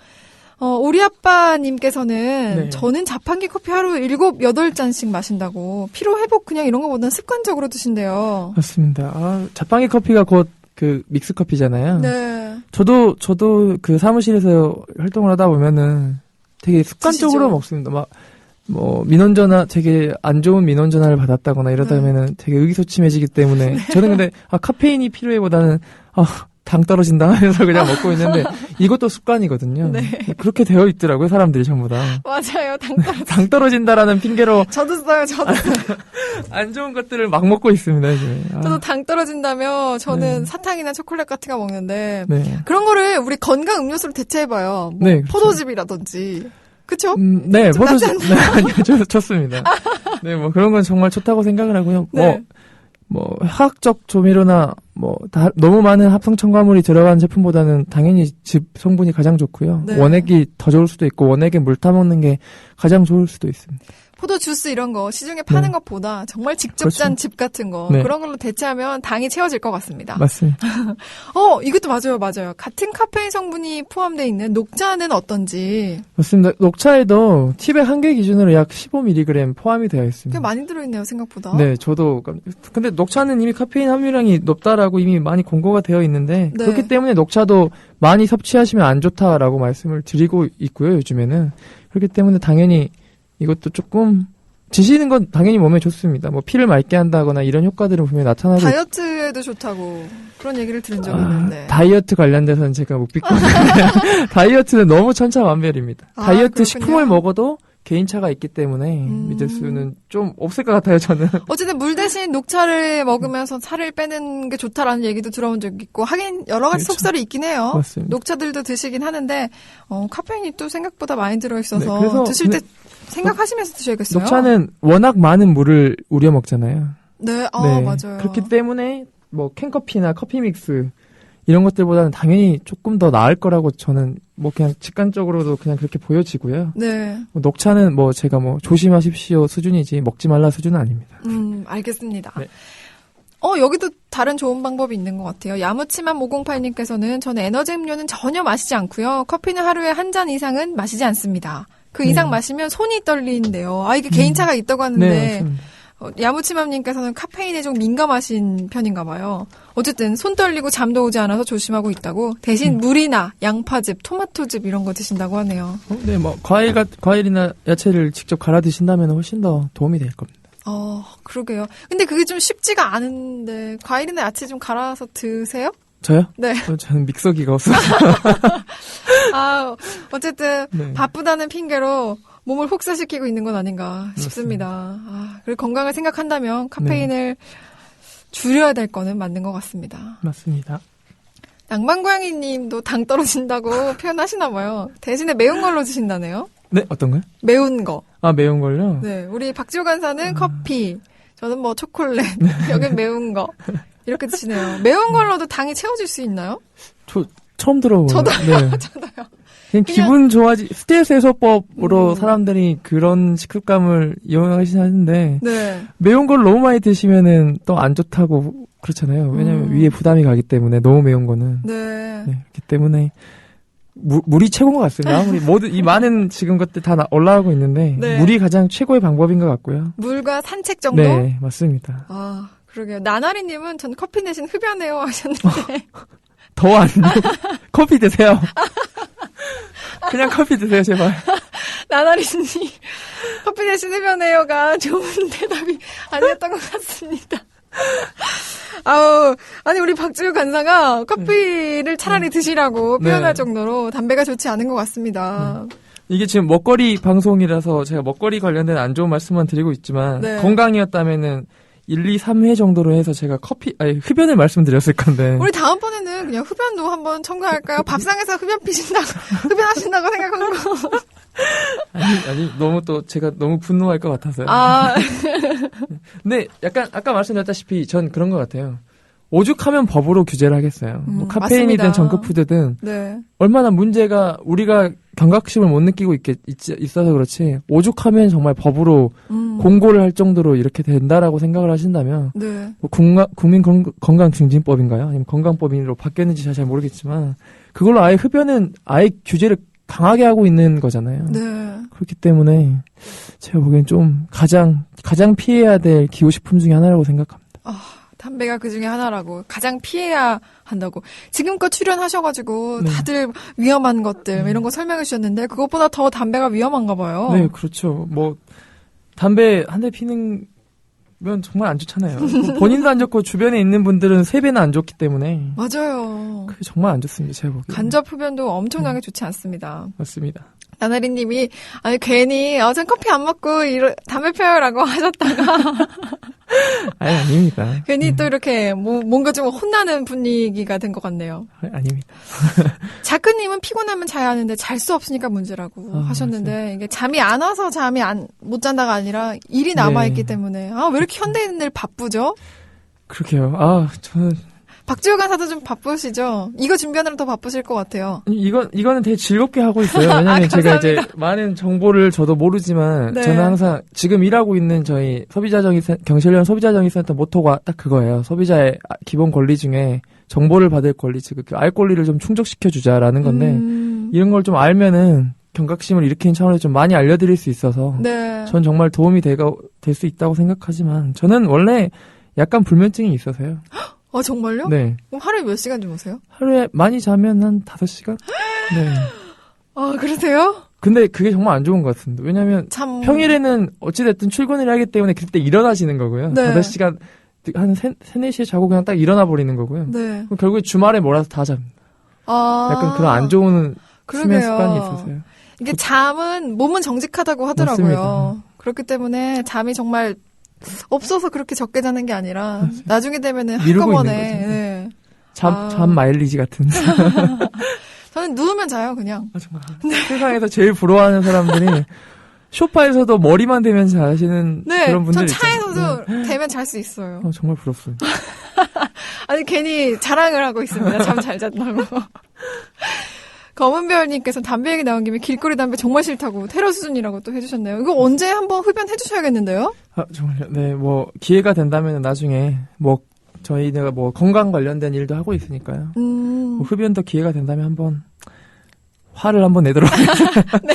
우리 아빠님께서는 네. 저는 자판기 커피 하루 7, 8잔씩 마신다고 피로 회복 그냥 이런 거보다는 습관적으로 드신대요. 맞습니다. 아, 자판기 커피가 곧 그 믹스 커피잖아요. 네. 저도 그 사무실에서 활동을 하다 보면은 되게 습관적으로 드시죠? 먹습니다. 막 민원전화 되게 안 좋은 민원전화를 받았다거나 이러다면은 되게 의기소침해지기 때문에 저는 근데 카페인이 필요해보다는 당 떨어진다 하면서 그냥 먹고 있는데 이것도 습관이거든요. 네. 그렇게 되어 있더라고요, 사람들이 전부 다. 맞아요. 당 떨어진다라는 핑계로 저도 써요. 안 좋은 것들을 막 먹고 있습니다, 이제. 저도 당 떨어진다며 저는 네. 사탕이나 초콜릿 같은 거 먹는데 네. 그런 거를 우리 건강 음료수로 대체해봐요. 뭐 네, 그렇죠. 포도즙이라든지. 그쵸? 네, 좀 낫지 포도즙. 네, 아니요, 좋습니다. 네, 뭐 그런 건 정말 좋다고 생각을 하고요. 네. 화학적 조미료나 너무 많은 합성 첨가물이 들어간 제품보다는 당연히 즙 성분이 가장 좋고요. 네. 원액이 더 좋을 수도 있고 원액에 물 타먹는 게 가장 좋을 수도 있습니다. 포도 주스 이런 거 시중에 파는 네. 것보다 정말 직접 그렇죠. 짠 즙 같은 거 네. 그런 걸로 대체하면 당이 채워질 것 같습니다. 맞습니다. 이것도 맞아요. 같은 카페인 성분이 포함되어 있는 녹차는 어떤지 맞습니다. 녹차에도 티백 한 개 기준으로 약 15mg 포함이 되어 있습니다. 꽤 많이 들어있네요, 생각보다. 네, 저도 근데 녹차는 이미 카페인 함유량이 높다라고 이미 많이 공고가 되어 있는데 네. 그렇기 때문에 녹차도 많이 섭취하시면 안 좋다라고 말씀을 드리고 있고요, 요즘에는. 그렇기 때문에 당연히 이것도 조금 드시는 건 당연히 몸에 좋습니다. 피를 맑게 한다거나 이런 효과들은 분명히 나타나고 다이어트에도 좋다고 그런 얘기를 들은 적이 있는데. 다이어트 관련돼서는 제가 못 믿거든요. 다이어트는 너무 천차만별입니다. 다이어트 그렇군요. 식품을 먹어도 개인차가 있기 때문에 믿을 수는 좀 없을 것 같아요, 저는. 어쨌든 물 대신 녹차를 먹으면서 살을 빼는 게 좋다라는 얘기도 들어본 적이 있고 하긴 여러 가지 그렇죠. 속설이 있긴 해요. 맞습니다. 녹차들도 드시긴 하는데 카페인이 또 생각보다 많이 들어있어서 네, 그래서 드실 때 생각하시면서 드셔야겠어요. 녹차는 워낙 많은 물을 우려 먹잖아요. 네, 네. 맞아요. 그렇기 때문에 캔커피나 커피 믹스 이런 것들보다는 당연히 조금 더 나을 거라고 저는 그냥 직관적으로도 그냥 그렇게 보여지고요. 네. 녹차는 제가 조심하십시오 수준이지 먹지 말라 수준은 아닙니다. 알겠습니다. 네. 여기도 다른 좋은 방법이 있는 것 같아요. 야무치만 508님께서는 저는 에너지 음료는 전혀 마시지 않고요. 커피는 하루에 한 잔 이상은 마시지 않습니다. 그 이상 마시면 손이 떨린대요. 이게 개인차가 있다고 하는데 네, 맞습니다. 야무치맘님께서는 카페인에 좀 민감하신 편인가 봐요. 어쨌든 손 떨리고 잠도 오지 않아서 조심하고 있다고 대신 물이나 양파즙, 토마토즙 이런 거 드신다고 하네요. 네, 과일이나 야채를 직접 갈아 드신다면 훨씬 더 도움이 될 겁니다. 그러게요. 근데 그게 좀 쉽지가 않은데 과일이나 야채 좀 갈아서 드세요? 저요? 네. 저는 믹서기가 없어서. 어쨌든 네. 바쁘다는 핑계로 몸을 혹사시키고 있는 건 아닌가 싶습니다. 그리고 건강을 생각한다면 카페인을 줄여야 될 거는 맞는 것 같습니다. 맞습니다. 낭만고양이님도 당 떨어진다고 표현하시나 봐요. 대신에 매운 걸로 드신다네요. 네, 어떤 거요? 매운 거. 매운 걸요? 네, 우리 박지호 간사는 커피, 저는 초콜릿, 여긴 매운 거. 이렇게 드시네요. 매운 걸로도 당이 채워질 수 있나요? 저 처음 들어보네요. 저도요. 네. 저도요. 그냥 기분 스트레스 해소법으로 사람들이 그런 식습감을 이용하시는데 네. 매운 걸 너무 많이 드시면은 또 안 좋다고 그렇잖아요. 왜냐면 위에 부담이 가기 때문에 너무 매운 거는. 네. 네, 그렇기 때문에 물이 최고인 것 같습니다. 아무리 이 많은 지금 것들 다 올라오고 있는데 네. 물이 가장 최고의 방법인 것 같고요. 물과 산책 정도? 네, 맞습니다. 그러게요. 나나리님은 전 커피 대신 흡연해요 하셨는데. 더 안 커피 드세요. 그냥 커피 드세요, 제발. 나나리님, 커피 대신 흡연해요가 좋은 대답이 아니었던 것 같습니다. 아니, 우리 박지우 간사가 커피를 차라리 드시라고 표현할 정도로 담배가 좋지 않은 것 같습니다. 이게 지금 먹거리 방송이라서 제가 먹거리 관련된 안 좋은 말씀만 드리고 있지만, 건강이었다면은 1, 2, 3회 정도로 해서 제가 흡연을 말씀드렸을 건데. 우리 다음번에는 그냥 흡연도 한번 첨가할까요? 밥상에서 흡연하신다고 생각한 거. 아니, 너무 제가 너무 분노할 것 같아서요. 근데 약간, 아까 말씀드렸다시피 전 그런 것 같아요. 오죽하면 법으로 규제를 하겠어요. 뭐 카페인이든 정크푸드든 네. 얼마나 문제가 우리가 경각심을 못 느끼고 있어서 그렇지 오죽하면 정말 법으로 공고를 할 정도로 이렇게 된다라고 생각을 하신다면 네. 뭐 국민 건강증진법인가요? 아니면 건강법인으로 바뀌었는지 잘 모르겠지만 그걸로 아예 흡연은 아예 규제를 강하게 하고 있는 거잖아요. 네. 그렇기 때문에 제가 보기엔 좀 가장 피해야 될 기호식품 중에 하나라고 생각합니다. 담배가 그 중에 하나라고 가장 피해야 한다고 지금껏 출연하셔가지고 네. 다들 위험한 것들 이런 거 설명해 주셨는데 그것보다 더 담배가 위험한가 봐요. 네, 그렇죠. 뭐 담배 한 대 피는 건 정말 안 좋잖아요. 본인도 안 좋고 주변에 있는 분들은 3배나 안 좋기 때문에 맞아요. 그게 정말 안 좋습니다. 제가 보기엔. 간접 흡연도 엄청나게 좋지 않습니다. 맞습니다. 나나리님이 아니 괜히 전 커피 안 먹고 담배 펴요라고 하셨다가 아닙니다. 괜히 또 이렇게 뭔가 좀 혼나는 분위기가 된 것 같네요. 아닙니다. 자크님은 피곤하면 자야 하는데 잘 수 없으니까 문제라고 하셨는데 맞아요. 이게 잠이 안 와서 못 잔다가 아니라 일이 남아있기 때문에 왜 이렇게 현대인들 바쁘죠? 그러게요. 저는 박지호 간사도 좀 바쁘시죠? 이거 준비하느라 더 바쁘실 것 같아요. 이거는 되게 즐겁게 하고 있어요. 왜냐면 제가 이제 많은 정보를 저도 모르지만 네. 저는 항상 지금 일하고 있는 저희 경실련 소비자정의센터 모토가 딱 그거예요. 소비자의 기본 권리 중에 정보를 받을 권리, 즉 알 권리를 좀 충족시켜 주자라는 건데 이런 걸 좀 알면은 경각심을 일으키는 차원에서 좀 많이 알려드릴 수 있어서 네. 전 정말 도움이 될 수 있다고 생각하지만 저는 원래 약간 불면증이 있어서요. 정말요? 네. 그럼 하루에 몇 시간 주무세요? 하루에 많이 자면 한 5시간? 네. 그러세요? 근데 그게 정말 안 좋은 것 같습니다. 왜냐면 평일에는 어찌됐든 출근을 하기 때문에 그때 일어나시는 거고요. 네. 5시간 한 4시에 자고 그냥 딱 일어나 버리는 거고요. 네. 그럼 결국에 주말에 몰아서 다 잡니다. 약간 그런 안 좋은 수면 습관이 있어서요. 이게 몸은 정직하다고 하더라고요. 맞습니다. 그렇기 때문에 잠이 정말 없어서 그렇게 적게 자는 게 아니라 맞습니다. 나중에 되면은 미루고 한꺼번에 있는 거죠. 네. 잠 마일리지 같은. 저는 누우면 자요 그냥. 정말. 네. 세상에서 제일 부러워하는 사람들이 소파에서도 머리만 대면 자시는 그런 분들 있잖아요. 전 차에서도 대면 잘 수 있어요. 정말 부럽습니다. 아니 괜히 자랑을 하고 있습니다. 잠 잘 잤다고. 검은별님께서 담배 얘기 나온 김에 길거리 담배 정말 싫다고 테러 수준이라고 또 해주셨네요. 이거 언제 한번 흡연해 주셔야겠는데요? 정말요? 네, 기회가 된다면 나중에 저희가 건강 관련된 일도 하고 있으니까요. 흡연도 기회가 된다면 한번 화를 한번 내도록 하겠습니다. 네.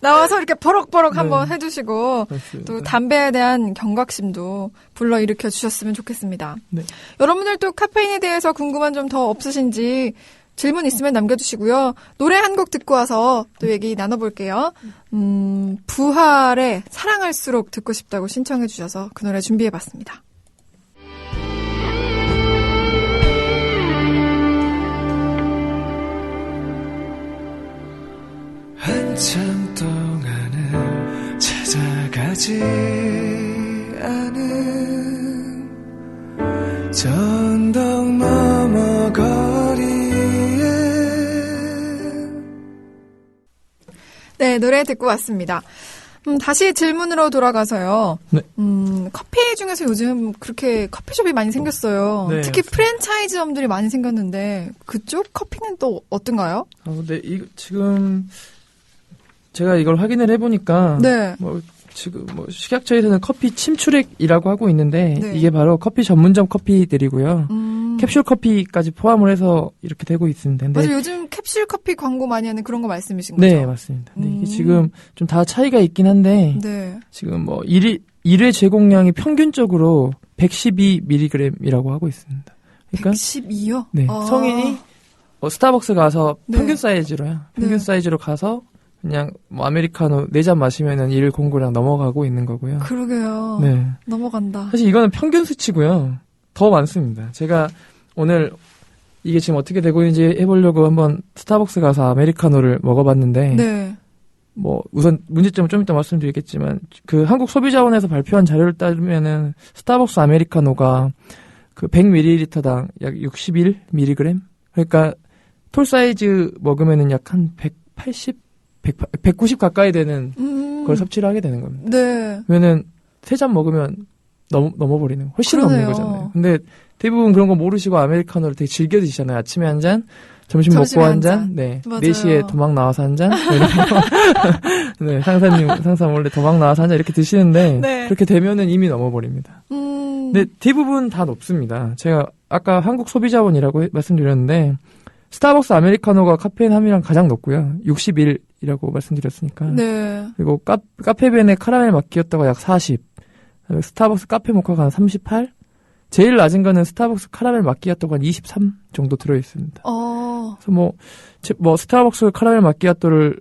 나와서 이렇게 버럭버럭 한번 해주시고 맞습니다. 또 담배에 대한 경각심도 불러일으켜 주셨으면 좋겠습니다. 네. 여러분들도 카페인에 대해서 궁금한 점 더 없으신지 질문 있으면 남겨주시고요. 노래 한 곡 듣고 와서 또 얘기 나눠볼게요. 부활의 사랑할수록 듣고 싶다고 신청해 주셔서 그 노래 준비해봤습니다. 한참 동안은 찾아가지 않은 전동 너머 거리에 네, 노래 듣고 왔습니다. 다시 질문으로 돌아가서요. 네. 커피 중에서 요즘 그렇게 커피숍이 많이 생겼어요. 네, 특히 맞습니다. 프랜차이즈점들이 많이 생겼는데 그쪽 커피는 또 어떤가요? 근데 지금 제가 이걸 확인을 해보니까 네. 지금 식약처에서는 커피 침출액이라고 하고 있는데 네. 이게 바로 커피 전문점 커피들이고요. 캡슐 커피까지 포함을 해서 이렇게 되고 있습니다. 근데 맞아요. 요즘 캡슐 커피 광고 많이 하는 그런 거 말씀이신 거죠? 네, 맞습니다. 근데 이게 지금 좀 다 차이가 있긴 한데 네. 지금 1회 제공량이 평균적으로 112mg이라고 하고 있습니다. 그러니까 112요? 네, 성인이 스타벅스 가서 네. 평균 사이즈로요. 평균 네. 사이즈로 가서 그냥 아메리카노 4잔 마시면은 1 공구량 넘어가고 있는 거고요. 그러게요. 네. 넘어간다. 사실 이거는 평균 수치고요. 더 많습니다. 제가 오늘 이게 지금 어떻게 되고 있는지 해보려고 한번 스타벅스 가서 아메리카노를 먹어봤는데 네. 우선 문제점은 좀 이따 말씀드리겠지만 그 한국소비자원에서 발표한 자료를 따르면은 스타벅스 아메리카노가 그 100ml당 약 61mg? 그러니까 톨 사이즈 먹으면은 약 한 190 가까이 되는 걸 섭취를 하게 되는 겁니다. 네. 왜냐면 3잔 먹으면 넘어버리는 훨씬 그러네요. 넘는 거잖아요. 근데 대부분 그런 거 모르시고 아메리카노를 되게 즐겨 드시잖아요. 아침에 한 잔, 점심 먹고 한 잔, 네. 맞아요. 4시에 도망 나와서 한 잔, 네, 상사 몰래 도망 나와서 한 잔 이렇게 드시는데, 네. 그렇게 되면은 이미 넘어버립니다. 근데 대부분 다 높습니다. 제가 아까 한국 소비자원이라고 말씀드렸는데, 스타벅스 아메리카노가 카페인 함유량 가장 높고요. 61이라고 말씀드렸으니까. 네. 그리고 카페벤의 카라멜 마키아토가 약 40. 스타벅스 카페 모카가 한 38. 제일 낮은 거는 스타벅스 카라멜 마키아토가 한 23 정도 들어있습니다. 그래서 뭐 스타벅스 카라멜 마키아토를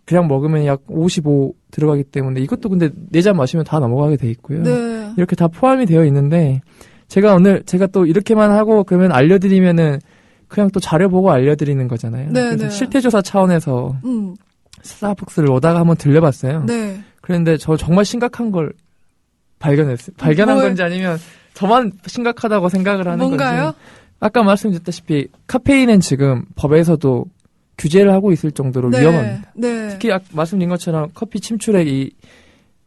그냥 먹으면 약 55 들어가기 때문에 이것도 근데 4잔 마시면 다 넘어가게 돼 있고요. 네. 이렇게 다 포함이 되어 있는데 제가 또 이렇게만 하고 그러면 알려드리면은 그냥 또 자료 보고 알려드리는 거잖아요. 네, 그래서 네. 실태조사 차원에서 스타벅스를 오다가 한번 들려봤어요. 네. 그런데 저 정말 심각한 걸 발견했어요. 발견한 건지 아니면 저만 심각하다고 생각을 하는 뭔가요? 건지. 아까 말씀드렸다시피 카페인은 지금 법에서도 규제를 하고 있을 정도로 네. 위험합니다. 네. 특히 말씀드린 것처럼 커피 침출액 이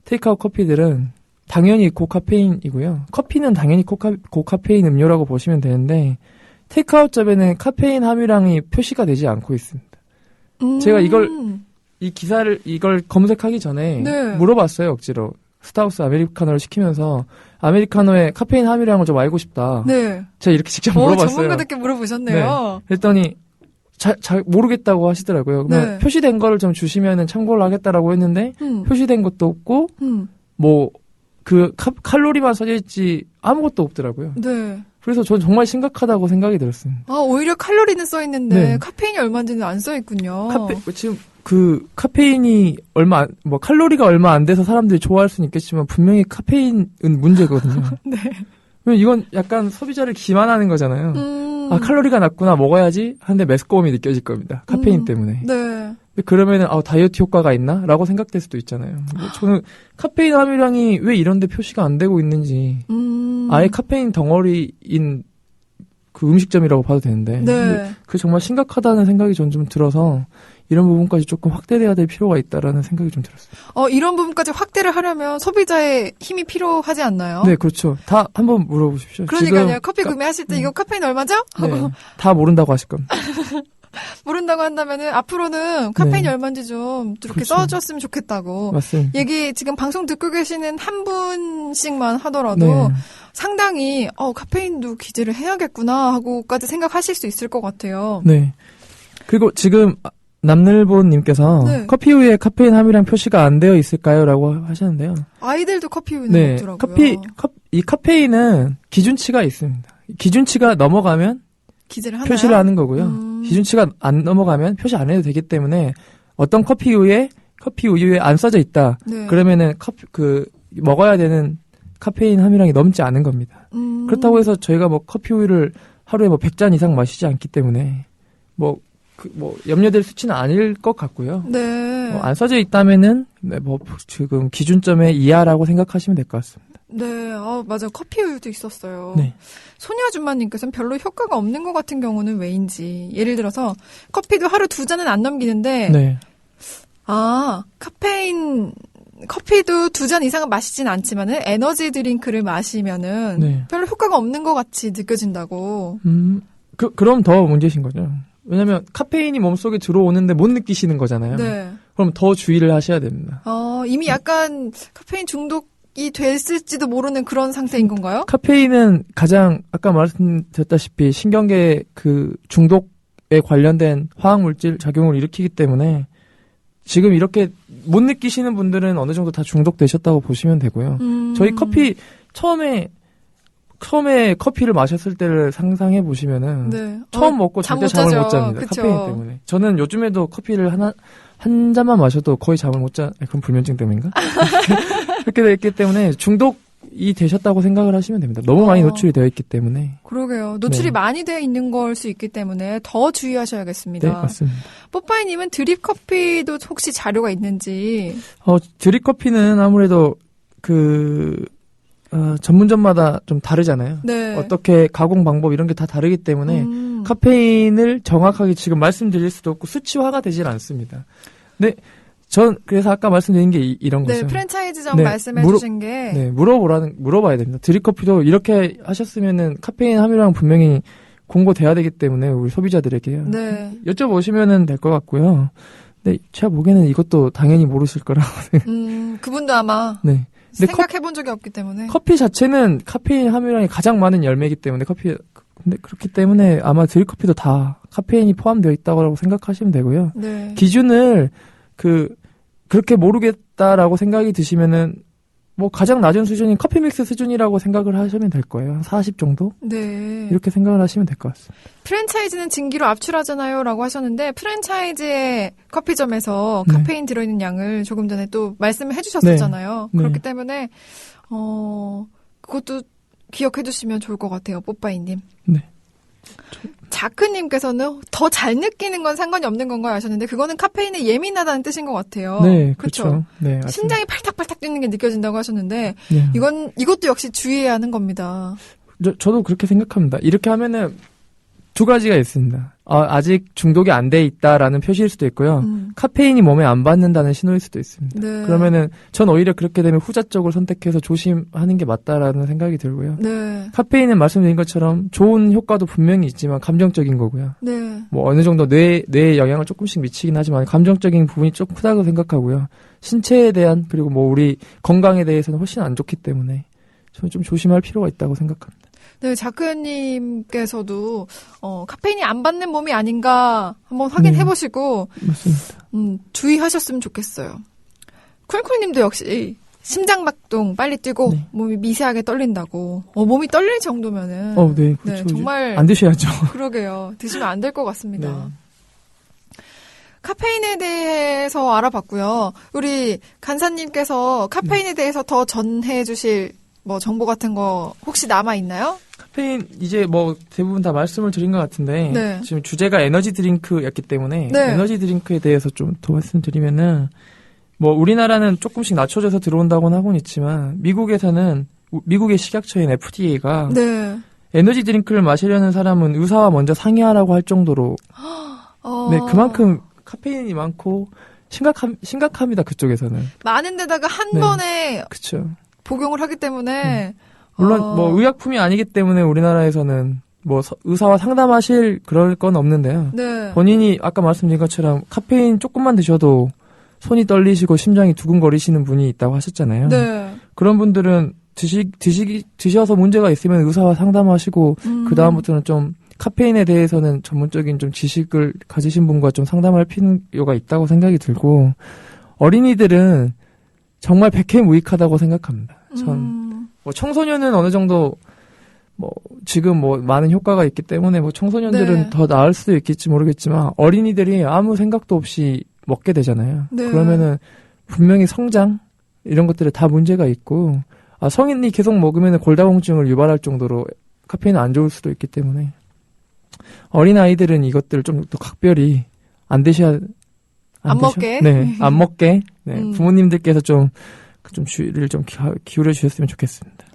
테이크아웃 커피들은 당연히 고카페인이고요. 커피는 당연히 고카페인 음료라고 보시면 되는데 테이크아웃점에는 카페인 함유량이 표시가 되지 않고 있습니다. 제가 이걸 검색하기 전에 네. 물어봤어요, 억지로. 스타벅스 아메리카노를 시키면서 아메리카노의 카페인 함유량을 좀 알고 싶다. 네. 제가 이렇게 직접 물어봤어요. 전문가답게 물어보셨네요. 네. 그랬더니 잘 모르겠다고 하시더라고요. 그러면 네. 표시된 거를 좀 주시면은 참고를 하겠다라고 했는데 표시된 것도 없고 칼로리만 써져 있지 아무것도 없더라고요. 네. 그래서 전 정말 심각하다고 생각이 들었습니다. 오히려 칼로리는 써 있는데 네. 카페인이 얼마인지는 안 써 있군요. 지금 카페인이 칼로리가 얼마 안 돼서 사람들이 좋아할 수는 있겠지만 분명히 카페인은 문제거든요. 네. 이건 약간 소비자를 기만하는 거잖아요. 칼로리가 낮구나 먹어야지 하는데 메스꺼움이 느껴질 겁니다. 카페인 때문에. 네. 그러면은 다이어트 효과가 있나? 라고 생각될 수도 있잖아요. 저는 카페인 함유량이 왜 이런데 표시가 안 되고 있는지 아예 카페인 덩어리인 그 음식점이라고 봐도 되는데 네. 그게 정말 심각하다는 생각이 전 좀 들어서 이런 부분까지 조금 확대돼야 될 필요가 있다라는 생각이 좀 들었어요. 이런 부분까지 확대를 하려면 소비자의 힘이 필요하지 않나요? 네, 그렇죠. 다 한번 물어보십시오. 그러니까요. 지금 커피 구매하실 때 이거 카페인 얼마죠? 네, 다 모른다고 하실 겁니다. 모른다고 한다면은 앞으로는 카페인이 네. 얼마인지 좀 이렇게 그렇죠. 써줬으면 좋겠다고. 맞습니다. 얘기 지금 방송 듣고 계시는 한 분씩만 하더라도 네. 상당히 카페인도 기재를 해야겠구나 하고까지 생각하실 수 있을 것 같아요. 네. 그리고 지금 남늘보님께서 네. 커피 우유에 카페인 함유량 표시가 안 되어 있을까요? 라고 하셨는데요. 아이들도 커피 우유는 네. 먹더라고요. 이 카페인은 기준치가 있습니다. 기준치가 넘어가면 기재를 하나요? 표시를 하는 거고요. 기준치가 안 넘어가면 표시 안 해도 되기 때문에 어떤 커피 우유에 안 써져 있다. 네. 그러면은 먹어야 되는 카페인 함유량이 넘지 않은 겁니다. 그렇다고 해서 저희가 커피 우유를 하루에 100잔 이상 마시지 않기 때문에 염려될 수치는 아닐 것 같고요. 네. 안 써져 있다면은 지금 기준점의 이하라고 생각하시면 될 것 같습니다. 네, 맞아. 커피 우유도 있었어요. 네. 소녀 아줌마님께서는 별로 효과가 없는 것 같은 경우는 왜인지. 예를 들어서 커피도 하루 2잔은 안 넘기는데 네. 커피도 2잔 이상은 마시진 않지만은 에너지 드링크를 마시면은 네. 별로 효과가 없는 것 같이 느껴진다고. 그럼 더 문제신 거죠. 왜냐면 카페인이 몸속에 들어오는데 못 느끼시는 거잖아요. 네. 그럼 더 주의를 하셔야 됩니다. 이미 약간 카페인 중독이 됐을지도 모르는 그런 상태인 건가요? 카페인은 가장 아까 말씀드렸다시피 신경계 중독에 관련된 화학물질 작용을 일으키기 때문에 지금 이렇게 못 느끼시는 분들은 어느 정도 다 중독되셨다고 보시면 되고요. 저희 처음에 커피를 마셨을 때를 상상해 보시면은 네. 처음 먹고 절대 잠을 못 잡니다. 그쵸. 카페인 때문에. 저는 요즘에도 커피를 한 잔만 마셔도 거의 잠을 못 자. 그럼 불면증 때문인가? 그렇게 됐기 때문에 중독이 되셨다고 생각을 하시면 됩니다. 너무 많이 노출이 되어 있기 때문에. 그러게요. 노출이 네. 많이 되어 있는 걸 수 있기 때문에 더 주의하셔야겠습니다. 네, 맞습니다. 뽀빠이님은 드립 커피도 혹시 자료가 있는지. 드립 커피는 아무래도 전문점마다 좀 다르잖아요. 네. 어떻게 가공 방법 이런 게 다 다르기 때문에 카페인을 정확하게 지금 말씀드릴 수도 없고 수치화가 되질 않습니다. 근데 전 그래서 아까 말씀드린 게 이런 네, 거죠. 프랜차이즈점 네, 말씀해 주신 게. 네, 물어봐야 됩니다. 드립커피도 이렇게 하셨으면은 카페인 함유량 분명히 공고돼야 되기 때문에 우리 소비자들에게요. 네. 여쭤보시면은 될 것 같고요. 네, 제가 보기에는 이것도 당연히 모르실 거라고. 그분도 아마. 네. 생각해 본 적이 없기 때문에. 커피 자체는 카페인 함유량이 가장 많은 열매이기 때문에 근데 그렇기 때문에 아마 드립커피도 다 카페인이 포함되어 있다고 생각하시면 되고요. 네. 기준을 그렇게 모르겠다라고 생각이 드시면은 뭐 가장 낮은 수준인 커피 믹스 수준이라고 생각을 하시면 될 거예요. 한 40 정도? 네. 이렇게 생각을 하시면 될 것 같습니다. 프랜차이즈는 증기로 압출하잖아요 라고 하셨는데 프랜차이즈의 커피점에서 카페인 들어있는 양을 조금 전에 또 말씀을 해주셨었잖아요. 네. 그렇기 때문에 그것도 기억해 주시면 좋을 것 같아요. 뽀빠이님. 네. 자크님께서는 더 잘 느끼는 건 상관이 없는 건가요? 하셨는데 그거는 카페인에 예민하다는 뜻인 것 같아요. 네, 그렇죠. 그렇죠. 네, 심장이 팔딱팔딱 뛰는 게 느껴진다고 하셨는데 네. 이것도 역시 주의해야 하는 겁니다. 저도 그렇게 생각합니다. 이렇게 하면은 두 가지가 있습니다. 아직 중독이 안 돼 있다라는 표시일 수도 있고요. 카페인이 몸에 안 받는다는 신호일 수도 있습니다. 네. 그러면은 전 오히려 그렇게 되면 후자 쪽을 선택해서 조심하는 게 맞다라는 생각이 들고요. 네. 카페인은 말씀드린 것처럼 좋은 효과도 분명히 있지만 감정적인 거고요. 네. 뭐 어느 정도 뇌에 영향을 조금씩 미치긴 하지만 감정적인 부분이 조금 크다고 생각하고요. 신체에 대한 그리고 뭐 우리 건강에 대해서는 훨씬 안 좋기 때문에 저는 좀 조심할 필요가 있다고 생각합니다. 네, 자크님께서도 카페인이 안 받는 몸이 아닌가 한번 확인해보시고 맞습니다. 주의하셨으면 좋겠어요. 쿨쿨님도 역시 심장박동 빨리 뛰고 네. 몸이 미세하게 떨린다고. 몸이 떨릴 정도면은 네, 그렇죠. 정말 안 드셔야죠. 그러게요. 드시면 안 될 것 같습니다. 네. 카페인에 대해서 알아봤고요. 우리 간사님께서 카페인에 대해서 더 전해주실 뭐 정보 같은 거 혹시 남아 있나요? 카페인 이제 뭐 대부분 다 말씀을 드린 것 같은데 네. 지금 주제가 에너지 드링크였기 때문에 네. 에너지 드링크에 대해서 좀 더 말씀드리면은 뭐 우리나라는 조금씩 낮춰져서 들어온다고는 하고는 있지만 미국의 식약처인 FDA가 네. 에너지 드링크를 마시려는 사람은 의사와 먼저 상의하라고 할 정도로 네, 그만큼 카페인이 많고 심각합니다. 그쪽에서는. 많은 데다가 한 네. 번에 그렇죠. 복용을 하기 때문에 물론 뭐 의약품이 아니기 때문에 우리나라에서는 뭐 의사와 상담하실 그럴 건 없는데요. 네. 본인이 아까 말씀드린 것처럼 카페인 조금만 드셔도 손이 떨리시고 심장이 두근거리시는 분이 있다고 하셨잖아요. 네. 그런 분들은 드셔서 문제가 있으면 의사와 상담하시고 그 다음부터는 좀 카페인에 대해서는 전문적인 좀 지식을 가지신 분과 좀 상담할 필요가 있다고 생각이 들고 어린이들은 정말 백해무익하다고 생각합니다. 뭐 청소년은 어느 정도 뭐 지금 뭐 많은 효과가 있기 때문에 뭐 청소년들은 네. 더 나을 수도 있겠지 모르겠지만 어린이들이 아무 생각도 없이 먹게 되잖아요. 네. 그러면은 분명히 성장 이런 것들에 다 문제가 있고 성인이 계속 먹으면 골다공증을 유발할 정도로 카페인은 안 좋을 수도 있기 때문에 어린 아이들은 이것들을 좀 더 각별히 안 드셔야 안 먹게. 네, 안 먹게. 네, 부모님들께서 좀 주의를 좀 기울여 주셨으면 좋겠습니다.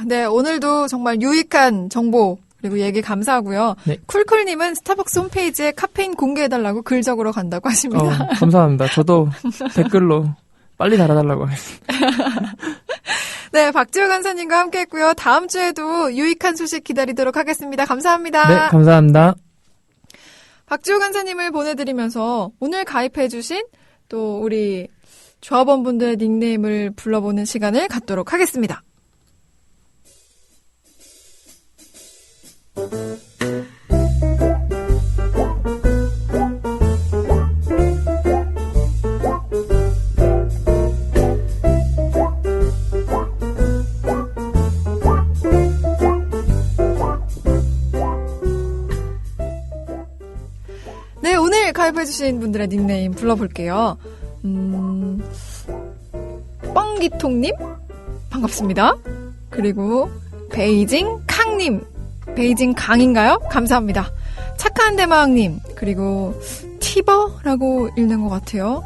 네, 오늘도 정말 유익한 정보 그리고 얘기 감사하고요. 네. 쿨쿨님은 스타벅스 홈페이지에 카페인 공개해달라고 글 적으러 간다고 하십니다. 감사합니다. 저도 댓글로 빨리 달아달라고 하겠습니다. 네, 박지호 간사님과 함께했고요. 다음 주에도 유익한 소식 기다리도록 하겠습니다. 감사합니다. 네, 감사합니다. 박지호 간사님을 보내드리면서 오늘 가입해주신 또 우리 조합원분들의 닉네임을 불러보는 시간을 갖도록 하겠습니다. 네, 오늘 가입해주신 분들의 닉네임 불러볼게요. 뻥기통님 반갑습니다. 그리고 베이징 캉님, 베이징 강인가요? 감사합니다. 착한 대마왕님, 그리고 티버라고 읽는 것 같아요.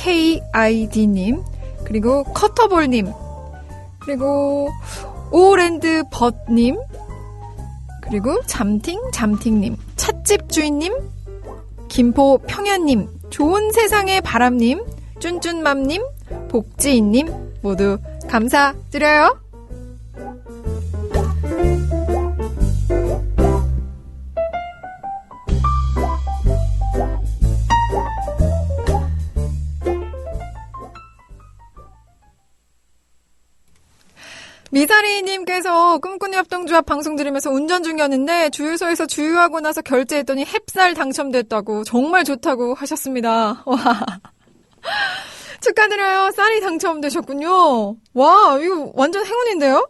CGKID님, 그리고 커터볼님, 그리고 오랜드벗님, 그리고 잠팅님, 찻집 주인님, 김포평현님, 좋은 세상의 바람님, 쭌쭌맘님, 복지인님 모두 감사드려요. 미사리님께서 꿈꾸는 협동조합 방송 들으면서 운전 중이었는데 주유소에서 주유하고 나서 결제했더니 햅쌀 당첨됐다고 정말 좋다고 하셨습니다. 와, 축하드려요. 쌀이 당첨되셨군요. 와, 이거 완전 행운인데요?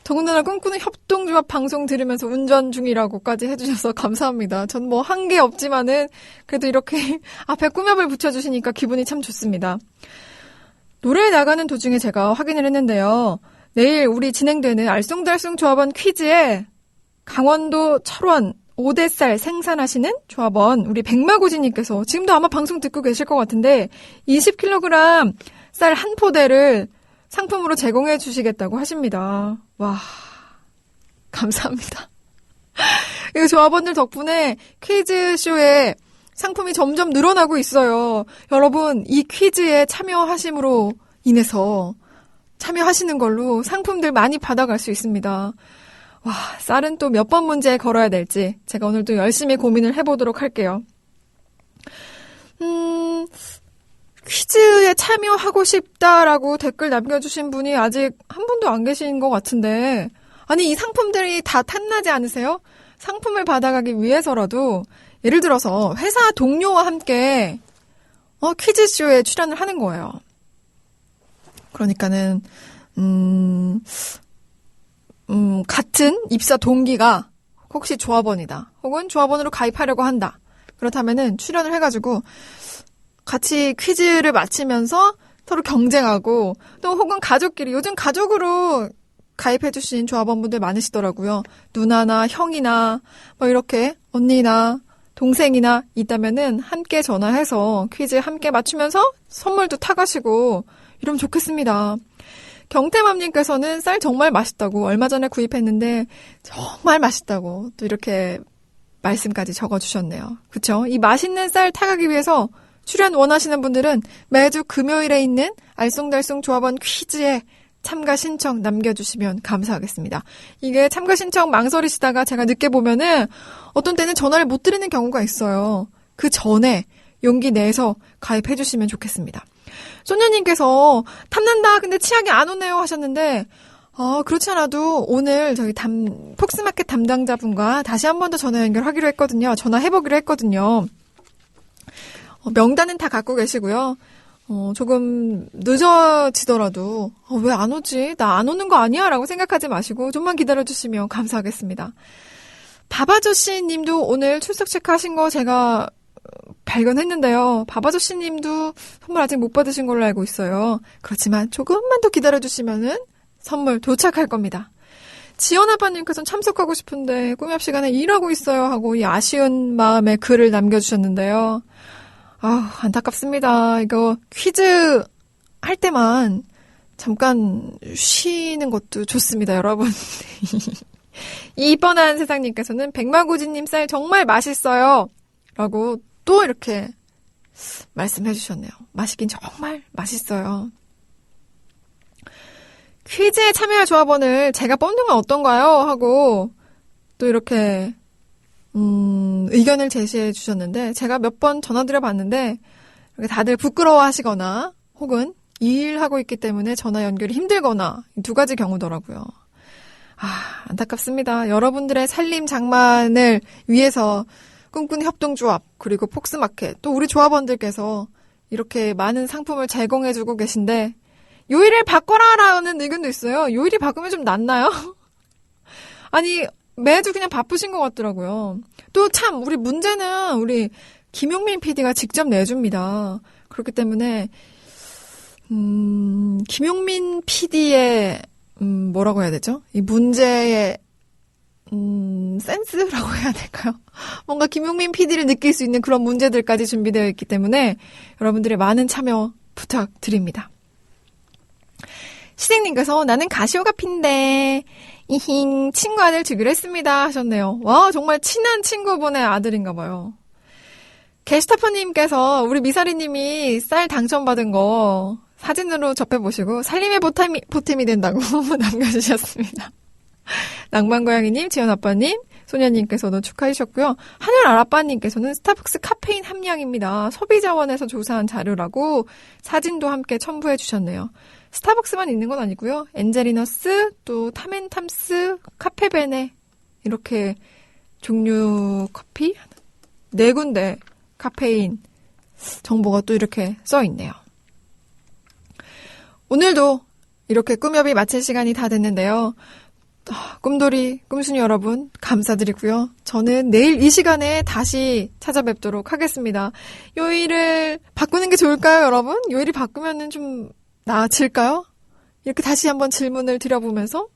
더군다나 꿈꾸는 협동조합 방송 들으면서 운전 중이라고까지 해주셔서 감사합니다. 전 뭐 한 게 없지만은 그래도 이렇게 앞에 꾸며을 붙여주시니까 기분이 참 좋습니다. 노래 나가는 도중에 제가 확인을 했는데요. 내일 우리 진행되는 알쏭달쏭 조합원 퀴즈에 강원도 철원 5대 쌀 생산하시는 조합원 우리 백마고지님께서 지금도 아마 방송 듣고 계실 것 같은데 20kg 쌀 한 포대를 상품으로 제공해 주시겠다고 하십니다. 와, 감사합니다. 이 조합원들 덕분에 퀴즈쇼에 상품이 점점 늘어나고 있어요. 여러분, 이 퀴즈에 참여하심으로 인해서 참여하시는 걸로 상품들 많이 받아갈 수 있습니다. 와, 쌀은 또 몇 번 문제에 걸어야 될지 제가 오늘도 열심히 고민을 해보도록 할게요. 퀴즈에 참여하고 싶다라고 댓글 남겨주신 분이 아직 한 분도 안 계신 것 같은데 아니 이 상품들이 다 탐나지 않으세요? 상품을 받아가기 위해서라도 예를 들어서 회사 동료와 함께 퀴즈쇼에 출연을 하는 거예요. 그러니까는 같은 입사 동기가 혹시 조합원이다. 혹은 조합원으로 가입하려고 한다. 그렇다면은 출연을 해가지고 같이 퀴즈를 마치면서 서로 경쟁하고 또 혹은 가족끼리 요즘 가족으로 가입해주신 조합원분들 많으시더라고요. 누나나 형이나 뭐 이렇게 언니나 동생이나 있다면은 함께 전화해서 퀴즈 함께 맞추면서 선물도 타가시고 이러면 좋겠습니다. 경태맘님께서는 쌀 정말 맛있다고 얼마 전에 구입했는데 정말 맛있다고 또 이렇게 말씀까지 적어주셨네요. 그쵸? 이 맛있는 쌀 타가기 위해서 출연 원하시는 분들은 매주 금요일에 있는 알쏭달쏭 조합원 퀴즈에 참가 신청 남겨주시면 감사하겠습니다. 이게 참가 신청 망설이시다가 제가 늦게 보면은 어떤 때는 전화를 못 드리는 경우가 있어요. 그 전에 용기 내서 가입해주시면 좋겠습니다. 소녀님께서 탐난다 근데 치약이 안 오네요 하셨는데 그렇지 않아도 오늘 저희 폭스마켓 담당자분과 다시 한 번 더 전화 연결하기로 했거든요. 전화해보기로 했거든요. 명단은 다 갖고 계시고요. 조금 늦어지더라도 왜 안 오지? 나 안 오는 거 아니야? 라고 생각하지 마시고 좀만 기다려주시면 감사하겠습니다. 바바조씨 님도 오늘 출석 체크하신 거 제가 발견했는데요. 바바조씨 님도 선물 아직 못 받으신 걸로 알고 있어요. 그렇지만 조금만 더 기다려주시면은 선물 도착할 겁니다. 지연아빠님께서는 참석하고 싶은데 꿈협 시간에 일하고 있어요 하고 이 아쉬운 마음에 글을 남겨주셨는데요. 안타깝습니다. 이거 퀴즈 할 때만 잠깐 쉬는 것도 좋습니다, 여러분. 이번한 세상님께서는 백마고지님 쌀 정말 맛있어요 라고 또 이렇게 말씀해 주셨네요. 맛있긴 정말 맛있어요. 퀴즈에 참여할 조합원을 제가 뽑는 건 어떤가요? 하고 또 이렇게 의견을 제시해 주셨는데 제가 몇 번 전화드려 봤는데 다들 부끄러워하시거나 혹은 일하고 있기 때문에 전화 연결이 힘들거나 두 가지 경우더라고요. 안타깝습니다. 여러분들의 살림 장만을 위해서 꿈꾸는 협동조합 그리고 폭스마켓 또 우리 조합원들께서 이렇게 많은 상품을 제공해주고 계신데 요일을 바꿔라라는 의견도 있어요. 요일이 바꾸면 좀 낫나요? 아니 매주 그냥 바쁘신 것 같더라고요. 또 참 우리 문제는 우리 김용민 PD가 직접 내줍니다. 그렇기 때문에 김용민 PD의 뭐라고 해야 되죠? 이 문제의 센스라고 해야 될까요? 뭔가 김용민 PD를 느낄 수 있는 그런 문제들까지 준비되어 있기 때문에 여러분들의 많은 참여 부탁드립니다. 시생님께서 나는 가시오가피인데 이힝 친구 아들 주기로 했습니다 하셨네요. 와 정말 친한 친구분의 아들인가 봐요. 게스타퍼님께서 우리 미사리님이 쌀 당첨받은 거 사진으로 접해보시고 살림의 보탬이 된다고 남겨주셨습니다. 낭만고양이님, 지연아빠님, 소녀님께서도 축하해주셨고요. 하늘아라빠님께서는 스타벅스 카페인 함량입니다. 소비자원에서 조사한 자료라고 사진도 함께 첨부해주셨네요. 스타벅스만 있는 건 아니고요. 엔젤리너스, 또 타멘탐스, 카페베네 이렇게 종류 커피 4군데 카페인 정보가 또 이렇게 써있네요. 오늘도 이렇게 꿈여비 마칠 시간이 다 됐는데요. 꿈돌이, 꿈순이 여러분 감사드리고요. 저는 내일 이 시간에 다시 찾아뵙도록 하겠습니다. 요일을 바꾸는 게 좋을까요, 여러분? 요일이 바꾸면은 좀 나아질까요? 이렇게 다시 한번 질문을 드려보면서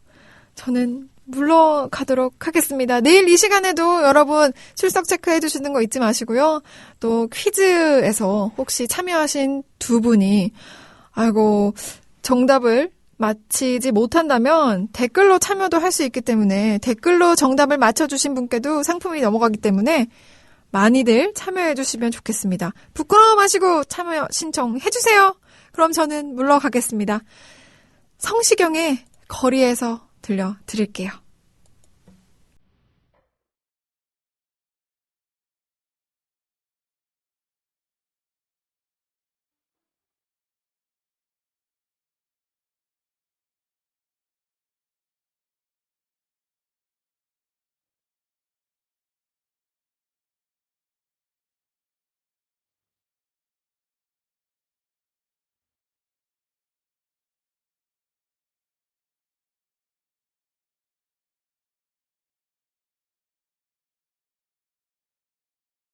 저는 물러가도록 하겠습니다. 내일 이 시간에도 여러분 출석 체크해 주시는 거 잊지 마시고요. 또 퀴즈에서 혹시 참여하신 두 분이 정답을 맞히지 못한다면 댓글로 참여도 할 수 있기 때문에 댓글로 정답을 맞춰주신 분께도 상품이 넘어가기 때문에 많이들 참여해 주시면 좋겠습니다. 부끄러워 마시고 참여 신청해 주세요. 그럼 저는 물러가겠습니다. 성시경의 거리에서 들려드릴게요.